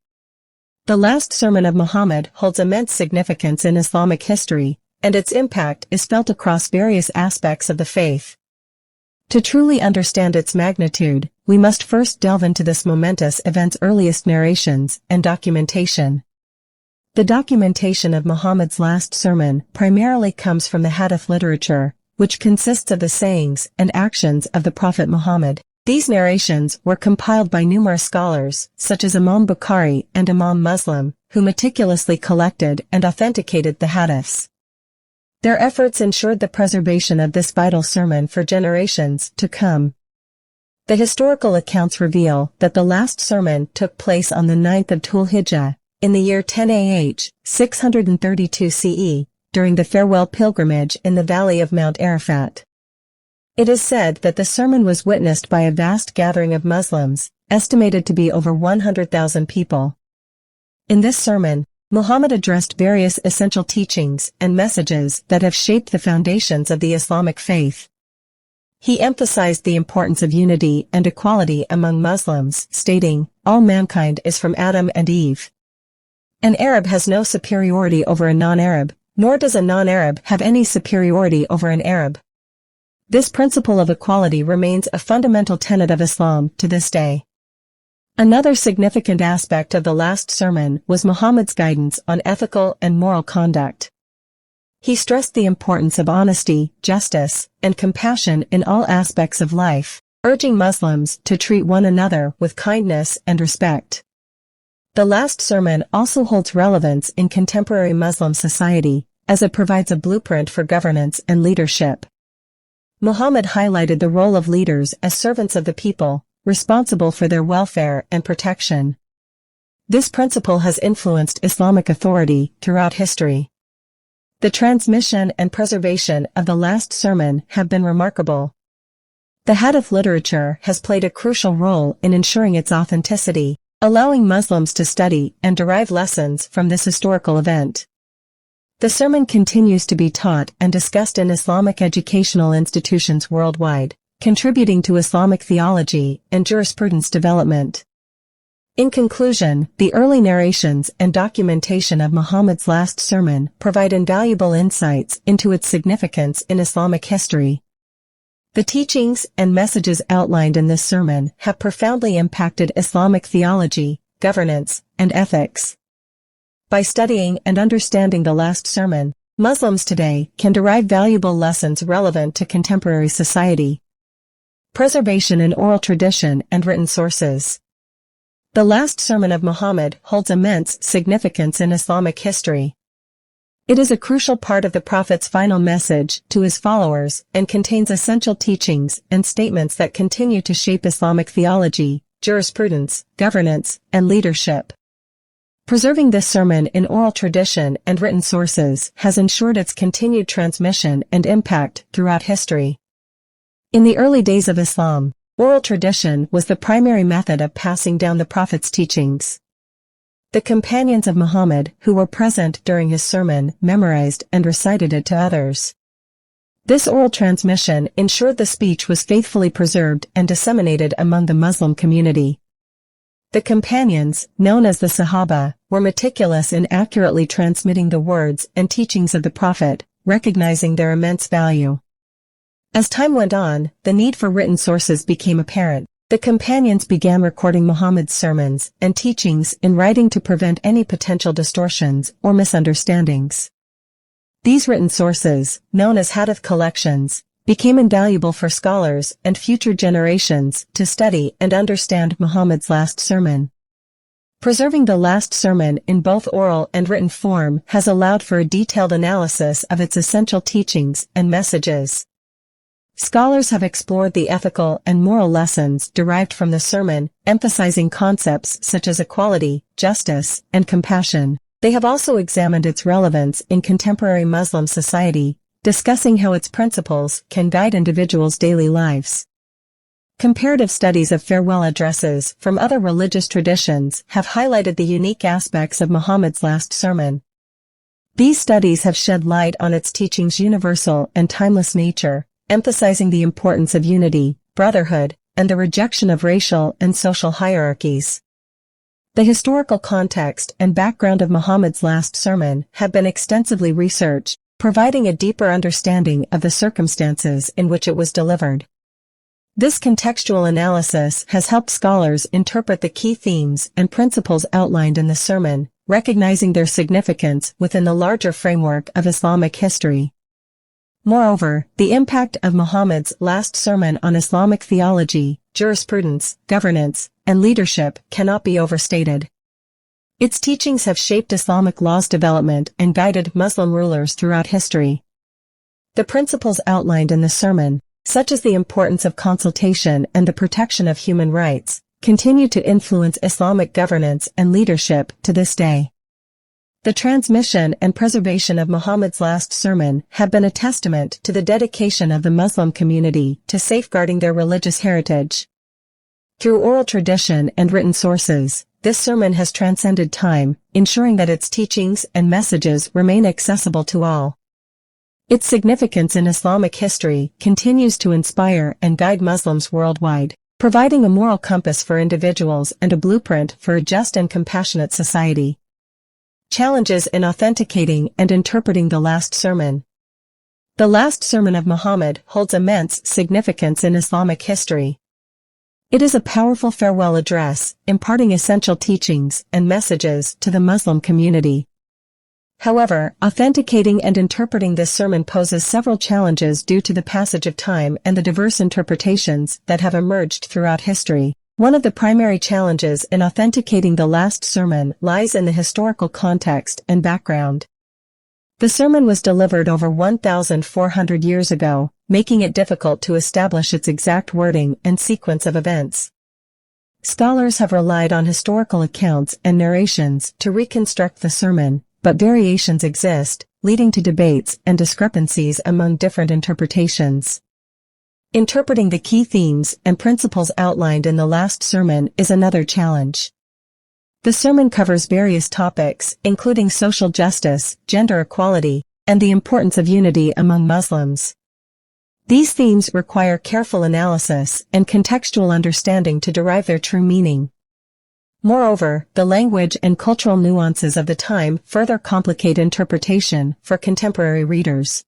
The last sermon of Muhammad holds immense significance in Islamic history, and its impact is felt across various aspects of the faith. To truly understand its magnitude, we must first delve into this momentous event's earliest narrations and documentation. The documentation of Muhammad's last sermon primarily comes from the Hadith literature, which consists of the sayings and actions of the Prophet Muhammad. These narrations were compiled by numerous scholars, such as Imam Bukhari and Imam Muslim, who meticulously collected and authenticated the hadiths. Their efforts ensured the preservation of this vital sermon for generations to come. The historical accounts reveal that the last sermon took place on the 9th of Dhul-Hijjah, in the year 10 AH, 632 CE, during the farewell pilgrimage in the valley of Mount Arafat. It is said that the sermon was witnessed by a vast gathering of Muslims, estimated to be over 100,000 people. In this sermon, Muhammad addressed various essential teachings and messages that have shaped the foundations of the Islamic faith. He emphasized the importance of unity and equality among Muslims, stating, "All mankind is from Adam and Eve. An Arab has no superiority over a non-Arab, nor does a non-Arab have any superiority over an Arab." This principle of equality remains a fundamental tenet of Islam to this day. Another significant aspect of the last sermon was Muhammad's guidance on ethical and moral conduct. He stressed the importance of honesty, justice, and compassion in all aspects of life, urging Muslims to treat one another with kindness and respect. The last sermon also holds relevance in contemporary Muslim society, as it provides a blueprint for governance and leadership. Muhammad highlighted the role of leaders as servants of the people, responsible for their welfare and protection. This principle has influenced Islamic authority throughout history. The transmission and preservation of the last sermon have been remarkable. The Hadith literature has played a crucial role in ensuring its authenticity, allowing Muslims to study and derive lessons from this historical event. The sermon continues to be taught and discussed in Islamic educational institutions worldwide, contributing to Islamic theology and jurisprudence development. In conclusion, the early narrations and documentation of Muhammad's last sermon provide invaluable insights into its significance in Islamic history. The teachings and messages outlined in this sermon have profoundly impacted Islamic theology, governance, and ethics. By studying and understanding the last sermon, Muslims today can derive valuable lessons relevant to contemporary society. Preservation in oral tradition and written sources. The last sermon of Muhammad holds immense significance in Islamic history. It is a crucial part of the Prophet's final message to his followers and contains essential teachings and statements that continue to shape Islamic theology, jurisprudence, governance, and leadership. Preserving this sermon in oral tradition and written sources has ensured its continued transmission and impact throughout history. In the early days of Islam, oral tradition was the primary method of passing down the Prophet's teachings. The companions of Muhammad who were present during his sermon memorized and recited it to others. This oral transmission ensured the speech was faithfully preserved and disseminated among the Muslim community. The companions, known as the Sahaba, were meticulous in accurately transmitting the words and teachings of the Prophet, recognizing their immense value. As time went on, the need for written sources became apparent. The companions began recording Muhammad's sermons and teachings in writing to prevent any potential distortions or misunderstandings. These written sources, known as hadith collections, became invaluable for scholars and future generations to study and understand Muhammad's last sermon. Preserving the last sermon in both oral and written form has allowed for a detailed analysis of its essential teachings and messages. Scholars have explored the ethical and moral lessons derived from the sermon, emphasizing concepts such as equality, justice, and compassion. They have also examined its relevance in contemporary Muslim society, discussing how its principles can guide individuals' daily lives. Comparative studies of farewell addresses from other religious traditions have highlighted the unique aspects of Muhammad's last sermon. These studies have shed light on its teaching's universal and timeless nature, emphasizing the importance of unity, brotherhood, and the rejection of racial and social hierarchies. The historical context and background of Muhammad's last sermon have been extensively researched, providing a deeper understanding of the circumstances in which it was delivered. This contextual analysis has helped scholars interpret the key themes and principles outlined in the sermon, recognizing their significance within the larger framework of Islamic history. Moreover, the impact of Muhammad's last sermon on Islamic theology, jurisprudence, governance, and leadership cannot be overstated. Its teachings have shaped Islamic law's development and guided Muslim rulers throughout history. The principles outlined in the sermon, such as the importance of consultation and the protection of human rights, continue to influence Islamic governance and leadership to this day. The transmission and preservation of Muhammad's last sermon have been a testament to the dedication of the Muslim community to safeguarding their religious heritage. Through oral tradition and written sources, this sermon has transcended time, ensuring that its teachings and messages remain accessible to all. Its significance in Islamic history continues to inspire and guide Muslims worldwide, providing a moral compass for individuals and a blueprint for a just and compassionate society. Challenges in authenticating and interpreting the last sermon. The last sermon of Muhammad holds immense significance in Islamic history. It is a powerful farewell address, imparting essential teachings and messages to the Muslim community. However, authenticating and interpreting this sermon poses several challenges due to the passage of time and the diverse interpretations that have emerged throughout history. One of the primary challenges in authenticating the last sermon lies in the historical context and background. The sermon was delivered over 1,400 years ago, making it difficult to establish its exact wording and sequence of events. Scholars have relied on historical accounts and narrations to reconstruct the sermon, but variations exist, leading to debates and discrepancies among different interpretations. Interpreting the key themes and principles outlined in the last sermon is another challenge. The sermon covers various topics, including social justice, gender equality, and the importance of unity among Muslims. These themes require careful analysis and contextual understanding to derive their true meaning. Moreover, the language and cultural nuances of the time further complicate interpretation for contemporary readers.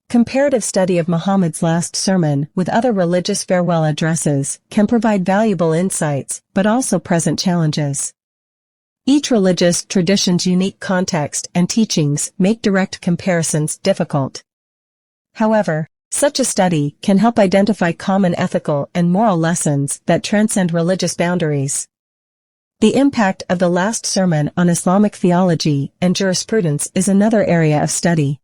Comparative study of Muhammad's last sermon with other religious farewell addresses can provide valuable insights, but also present challenges. Each religious tradition's unique context and teachings make direct comparisons difficult. However, such a study can help identify common ethical and moral lessons that transcend religious boundaries. The impact of the last sermon on Islamic theology and jurisprudence is another area of study.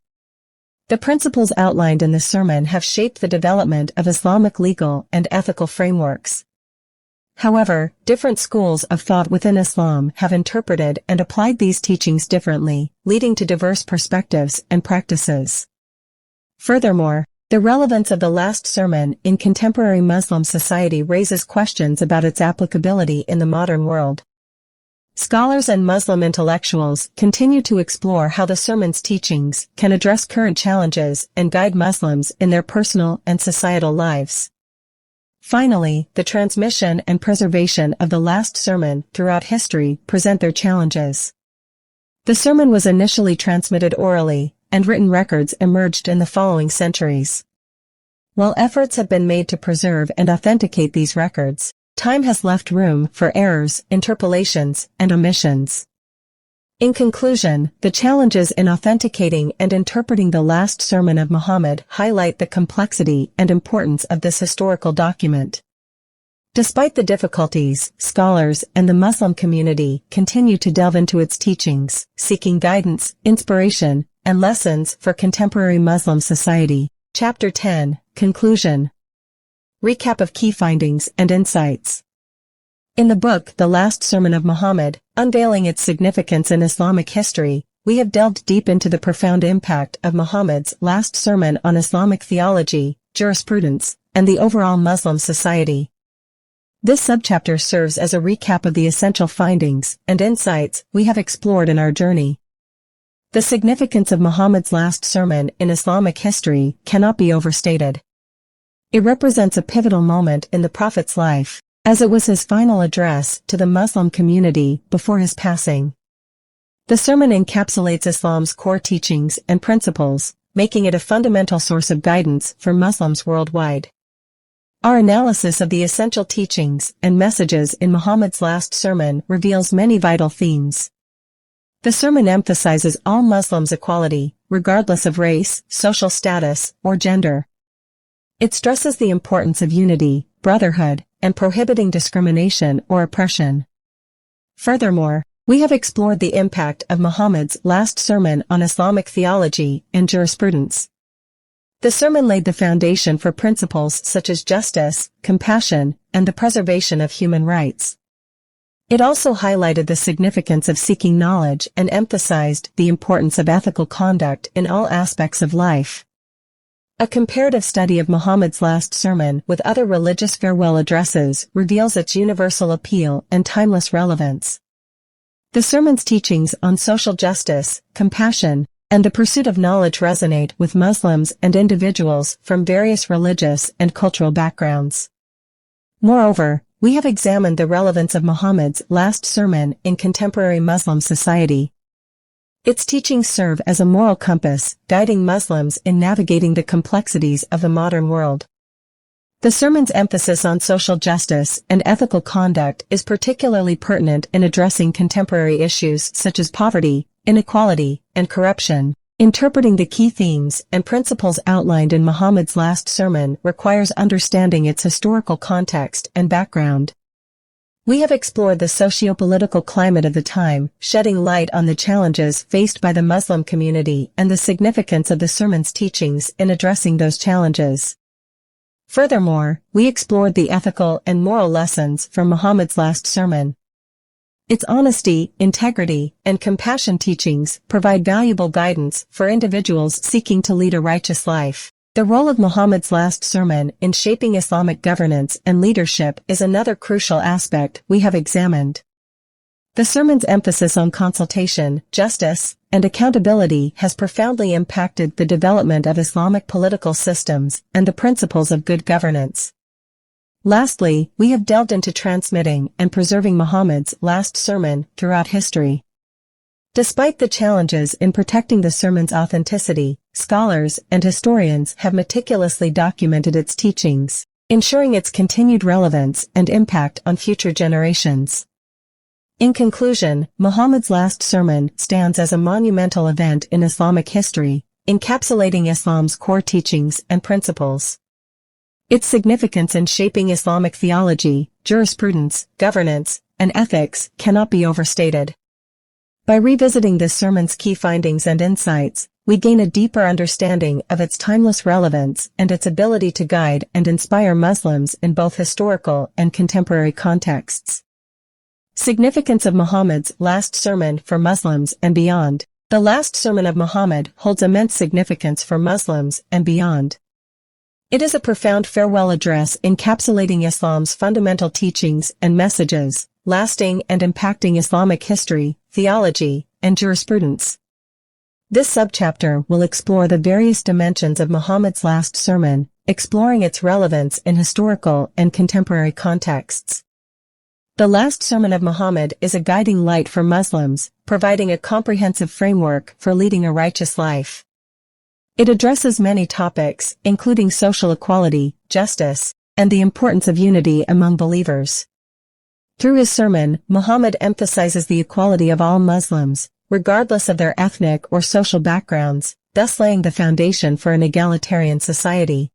The principles outlined in the sermon have shaped the development of Islamic legal and ethical frameworks. However, different schools of thought within Islam have interpreted and applied these teachings differently, leading to diverse perspectives and practices. Furthermore, the relevance of the last sermon in contemporary Muslim society raises questions about its applicability in the modern world. Scholars and Muslim intellectuals continue to explore how the sermon's teachings can address current challenges and guide Muslims in their personal and societal lives. Finally, the transmission and preservation of the last sermon throughout history present their challenges. The sermon was initially transmitted orally, and written records emerged in the following centuries. While efforts have been made to preserve and authenticate these records, time has left room for errors, interpolations, and omissions. In conclusion, the challenges in authenticating and interpreting the last sermon of Muhammad highlight the complexity and importance of this historical document. Despite the difficulties, scholars and the Muslim community continue to delve into its teachings, seeking guidance, inspiration, and lessons for contemporary Muslim society. Chapter 10, Conclusion. Recap of key findings and insights. In the book The Last Sermon of Muhammad, unveiling its significance in Islamic history, we have delved deep into the profound impact of Muhammad's last sermon on Islamic theology, jurisprudence, and the overall Muslim society. This subchapter serves as a recap of the essential findings and insights we have explored in our journey. The significance of Muhammad's last sermon in Islamic history cannot be overstated. It represents a pivotal moment in the Prophet's life, as it was his final address to the Muslim community before his passing. The sermon encapsulates Islam's core teachings and principles, making it a fundamental source of guidance for Muslims worldwide. Our analysis of the essential teachings and messages in Muhammad's last sermon reveals many vital themes. The sermon emphasizes all Muslims' equality, regardless of race, social status, or gender. It stresses the importance of unity, brotherhood, and prohibiting discrimination or oppression. Furthermore, we have explored the impact of Muhammad's last sermon on Islamic theology and jurisprudence. The sermon laid the foundation for principles such as justice, compassion, and the preservation of human rights. It also highlighted the significance of seeking knowledge and emphasized the importance of ethical conduct in all aspects of life. A comparative study of Muhammad's last sermon with other religious farewell addresses reveals its universal appeal and timeless relevance. The sermon's teachings on social justice, compassion, and the pursuit of knowledge resonate with Muslims and individuals from various religious and cultural backgrounds. Moreover, we have examined the relevance of Muhammad's last sermon in contemporary Muslim society. Its teachings serve as a moral compass, guiding Muslims in navigating the complexities of the modern world. The sermon's emphasis on social justice and ethical conduct is particularly pertinent in addressing contemporary issues such as poverty, inequality, and corruption. Interpreting the key themes and principles outlined in Muhammad's last sermon requires understanding its historical context and background. We have explored the socio-political climate of the time, shedding light on the challenges faced by the Muslim community and the significance of the sermon's teachings in addressing those challenges. Furthermore, we explored the ethical and moral lessons from Muhammad's last sermon. Its honesty, integrity, and compassion teachings provide valuable guidance for individuals seeking to lead a righteous life. The role of Muhammad's last sermon in shaping Islamic governance and leadership is another crucial aspect we have examined. The sermon's emphasis on consultation, justice, and accountability has profoundly impacted the development of Islamic political systems and the principles of good governance. Lastly, we have delved into transmitting and preserving Muhammad's last sermon throughout history. Despite the challenges in protecting the sermon's authenticity, scholars and historians have meticulously documented its teachings, ensuring its continued relevance and impact on future generations. In conclusion, Muhammad's last sermon stands as a monumental event in Islamic history, encapsulating Islam's core teachings and principles. Its significance in shaping Islamic theology, jurisprudence, governance, and ethics cannot be overstated. By revisiting this sermon's key findings and insights, we gain a deeper understanding of its timeless relevance and its ability to guide and inspire Muslims in both historical and contemporary contexts. Significance of Muhammad's last sermon for Muslims and beyond. The last sermon of Muhammad holds immense significance for Muslims and beyond. It is a profound farewell address encapsulating Islam's fundamental teachings and messages, lasting and impacting Islamic history, theology, and jurisprudence. This subchapter will explore the various dimensions of Muhammad's last sermon, exploring its relevance in historical and contemporary contexts. The last sermon of Muhammad is a guiding light for Muslims, providing a comprehensive framework for leading a righteous life. It addresses many topics, including social equality, justice, and the importance of unity among believers. Through his sermon, Muhammad emphasizes the equality of all Muslims, regardless of their ethnic or social backgrounds, thus laying the foundation for an egalitarian society.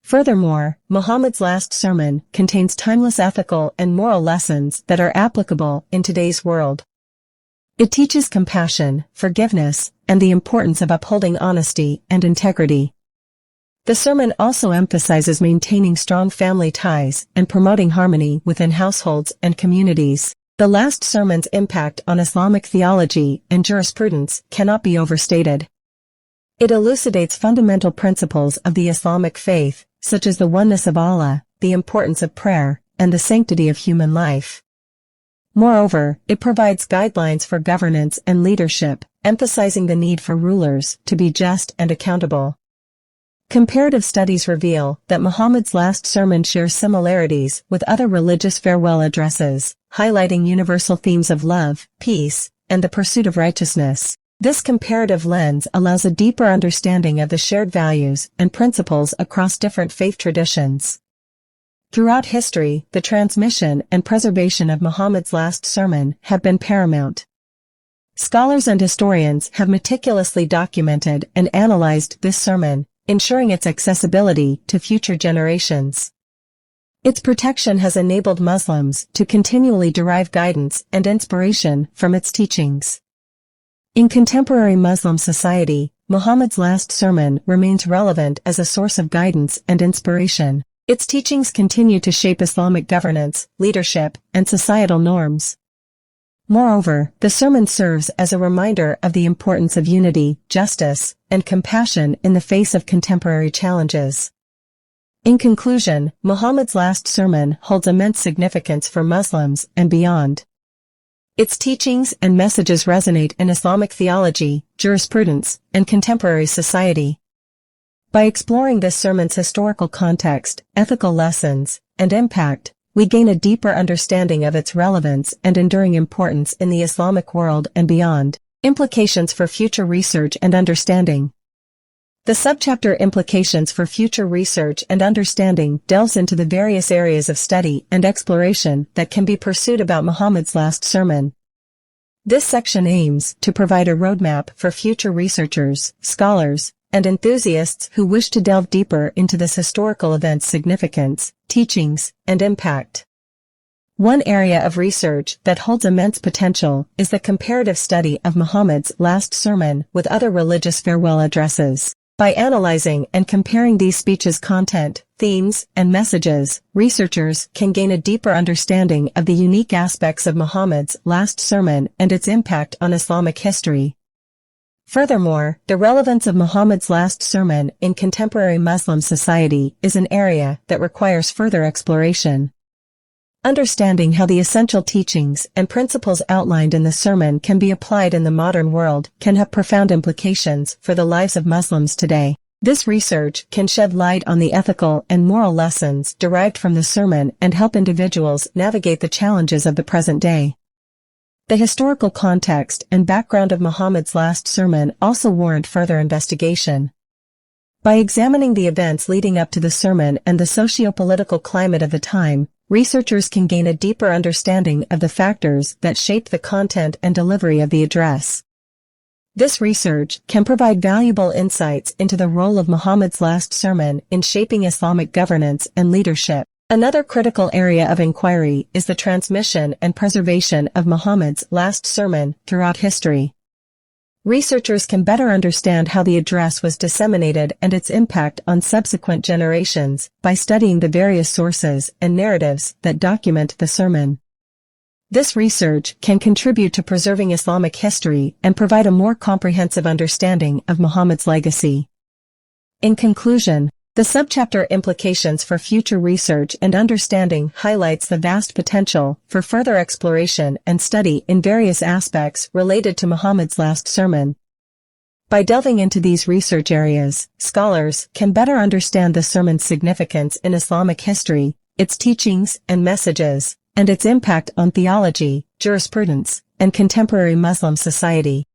Furthermore, Muhammad's last sermon contains timeless ethical and moral lessons that are applicable in today's world. It teaches compassion, forgiveness, and the importance of upholding honesty and integrity. The sermon also emphasizes maintaining strong family ties and promoting harmony within households and communities. The last sermon's impact on Islamic theology and jurisprudence cannot be overstated. It elucidates fundamental principles of the Islamic faith, such as the oneness of Allah, the importance of prayer, and the sanctity of human life. Moreover, it provides guidelines for governance and leadership, emphasizing the need for rulers to be just and accountable. Comparative studies reveal that Muhammad's last sermon shares similarities with other religious farewell addresses, highlighting universal themes of love, peace, and the pursuit of righteousness. This comparative lens allows a deeper understanding of the shared values and principles across different faith traditions. Throughout history, the transmission and preservation of Muhammad's last sermon have been paramount. Scholars and historians have meticulously documented and analyzed this sermon, ensuring its accessibility to future generations. Its protection has enabled Muslims to continually derive guidance and inspiration from its teachings. In contemporary Muslim society, Muhammad's last sermon remains relevant as a source of guidance and inspiration. Its teachings continue to shape Islamic governance, leadership, and societal norms. Moreover, the sermon serves as a reminder of the importance of unity, justice, and compassion in the face of contemporary challenges. In conclusion, Muhammad's last sermon holds immense significance for Muslims and beyond. Its teachings and messages resonate in Islamic theology, jurisprudence, and contemporary society. By exploring this sermon's historical context, ethical lessons, and impact, we gain a deeper understanding of its relevance and enduring importance in the Islamic world and beyond. Implications for future research and understanding. The subchapter Implications for Future Research and Understanding delves into the various areas of study and exploration that can be pursued about Muhammad's last sermon. This section aims to provide a roadmap for future researchers, scholars, and enthusiasts who wish to delve deeper into this historical event's significance, teachings, and impact. One area of research that holds immense potential is the comparative study of Muhammad's last sermon with other religious farewell addresses. By analyzing and comparing these speeches' content, themes, and messages, researchers can gain a deeper understanding of the unique aspects of Muhammad's last sermon and its impact on Islamic history. Furthermore, the relevance of Muhammad's last sermon in contemporary Muslim society is an area that requires further exploration. Understanding how the essential teachings and principles outlined in the sermon can be applied in the modern world can have profound implications for the lives of Muslims today. This research can shed light on the ethical and moral lessons derived from the sermon and help individuals navigate the challenges of the present day. The historical context and background of Muhammad's last sermon also warrant further investigation. By examining the events leading up to the sermon and the socio-political climate of the time, researchers can gain a deeper understanding of the factors that shaped the content and delivery of the address. This research can provide valuable insights into the role of Muhammad's last sermon in shaping Islamic governance and leadership. Another critical area of inquiry is the transmission and preservation of Muhammad's last sermon throughout history. Researchers can better understand how the address was disseminated and its impact on subsequent generations by studying the various sources and narratives that document the sermon. This research can contribute to preserving Islamic history and provide a more comprehensive understanding of Muhammad's legacy. In conclusion, the subchapter Implications for Future Research and Understanding highlights the vast potential for further exploration and study in various aspects related to Muhammad's last sermon. By delving into these research areas, scholars can better understand the sermon's significance in Islamic history, its teachings and messages, and its impact on theology, jurisprudence, and contemporary Muslim society.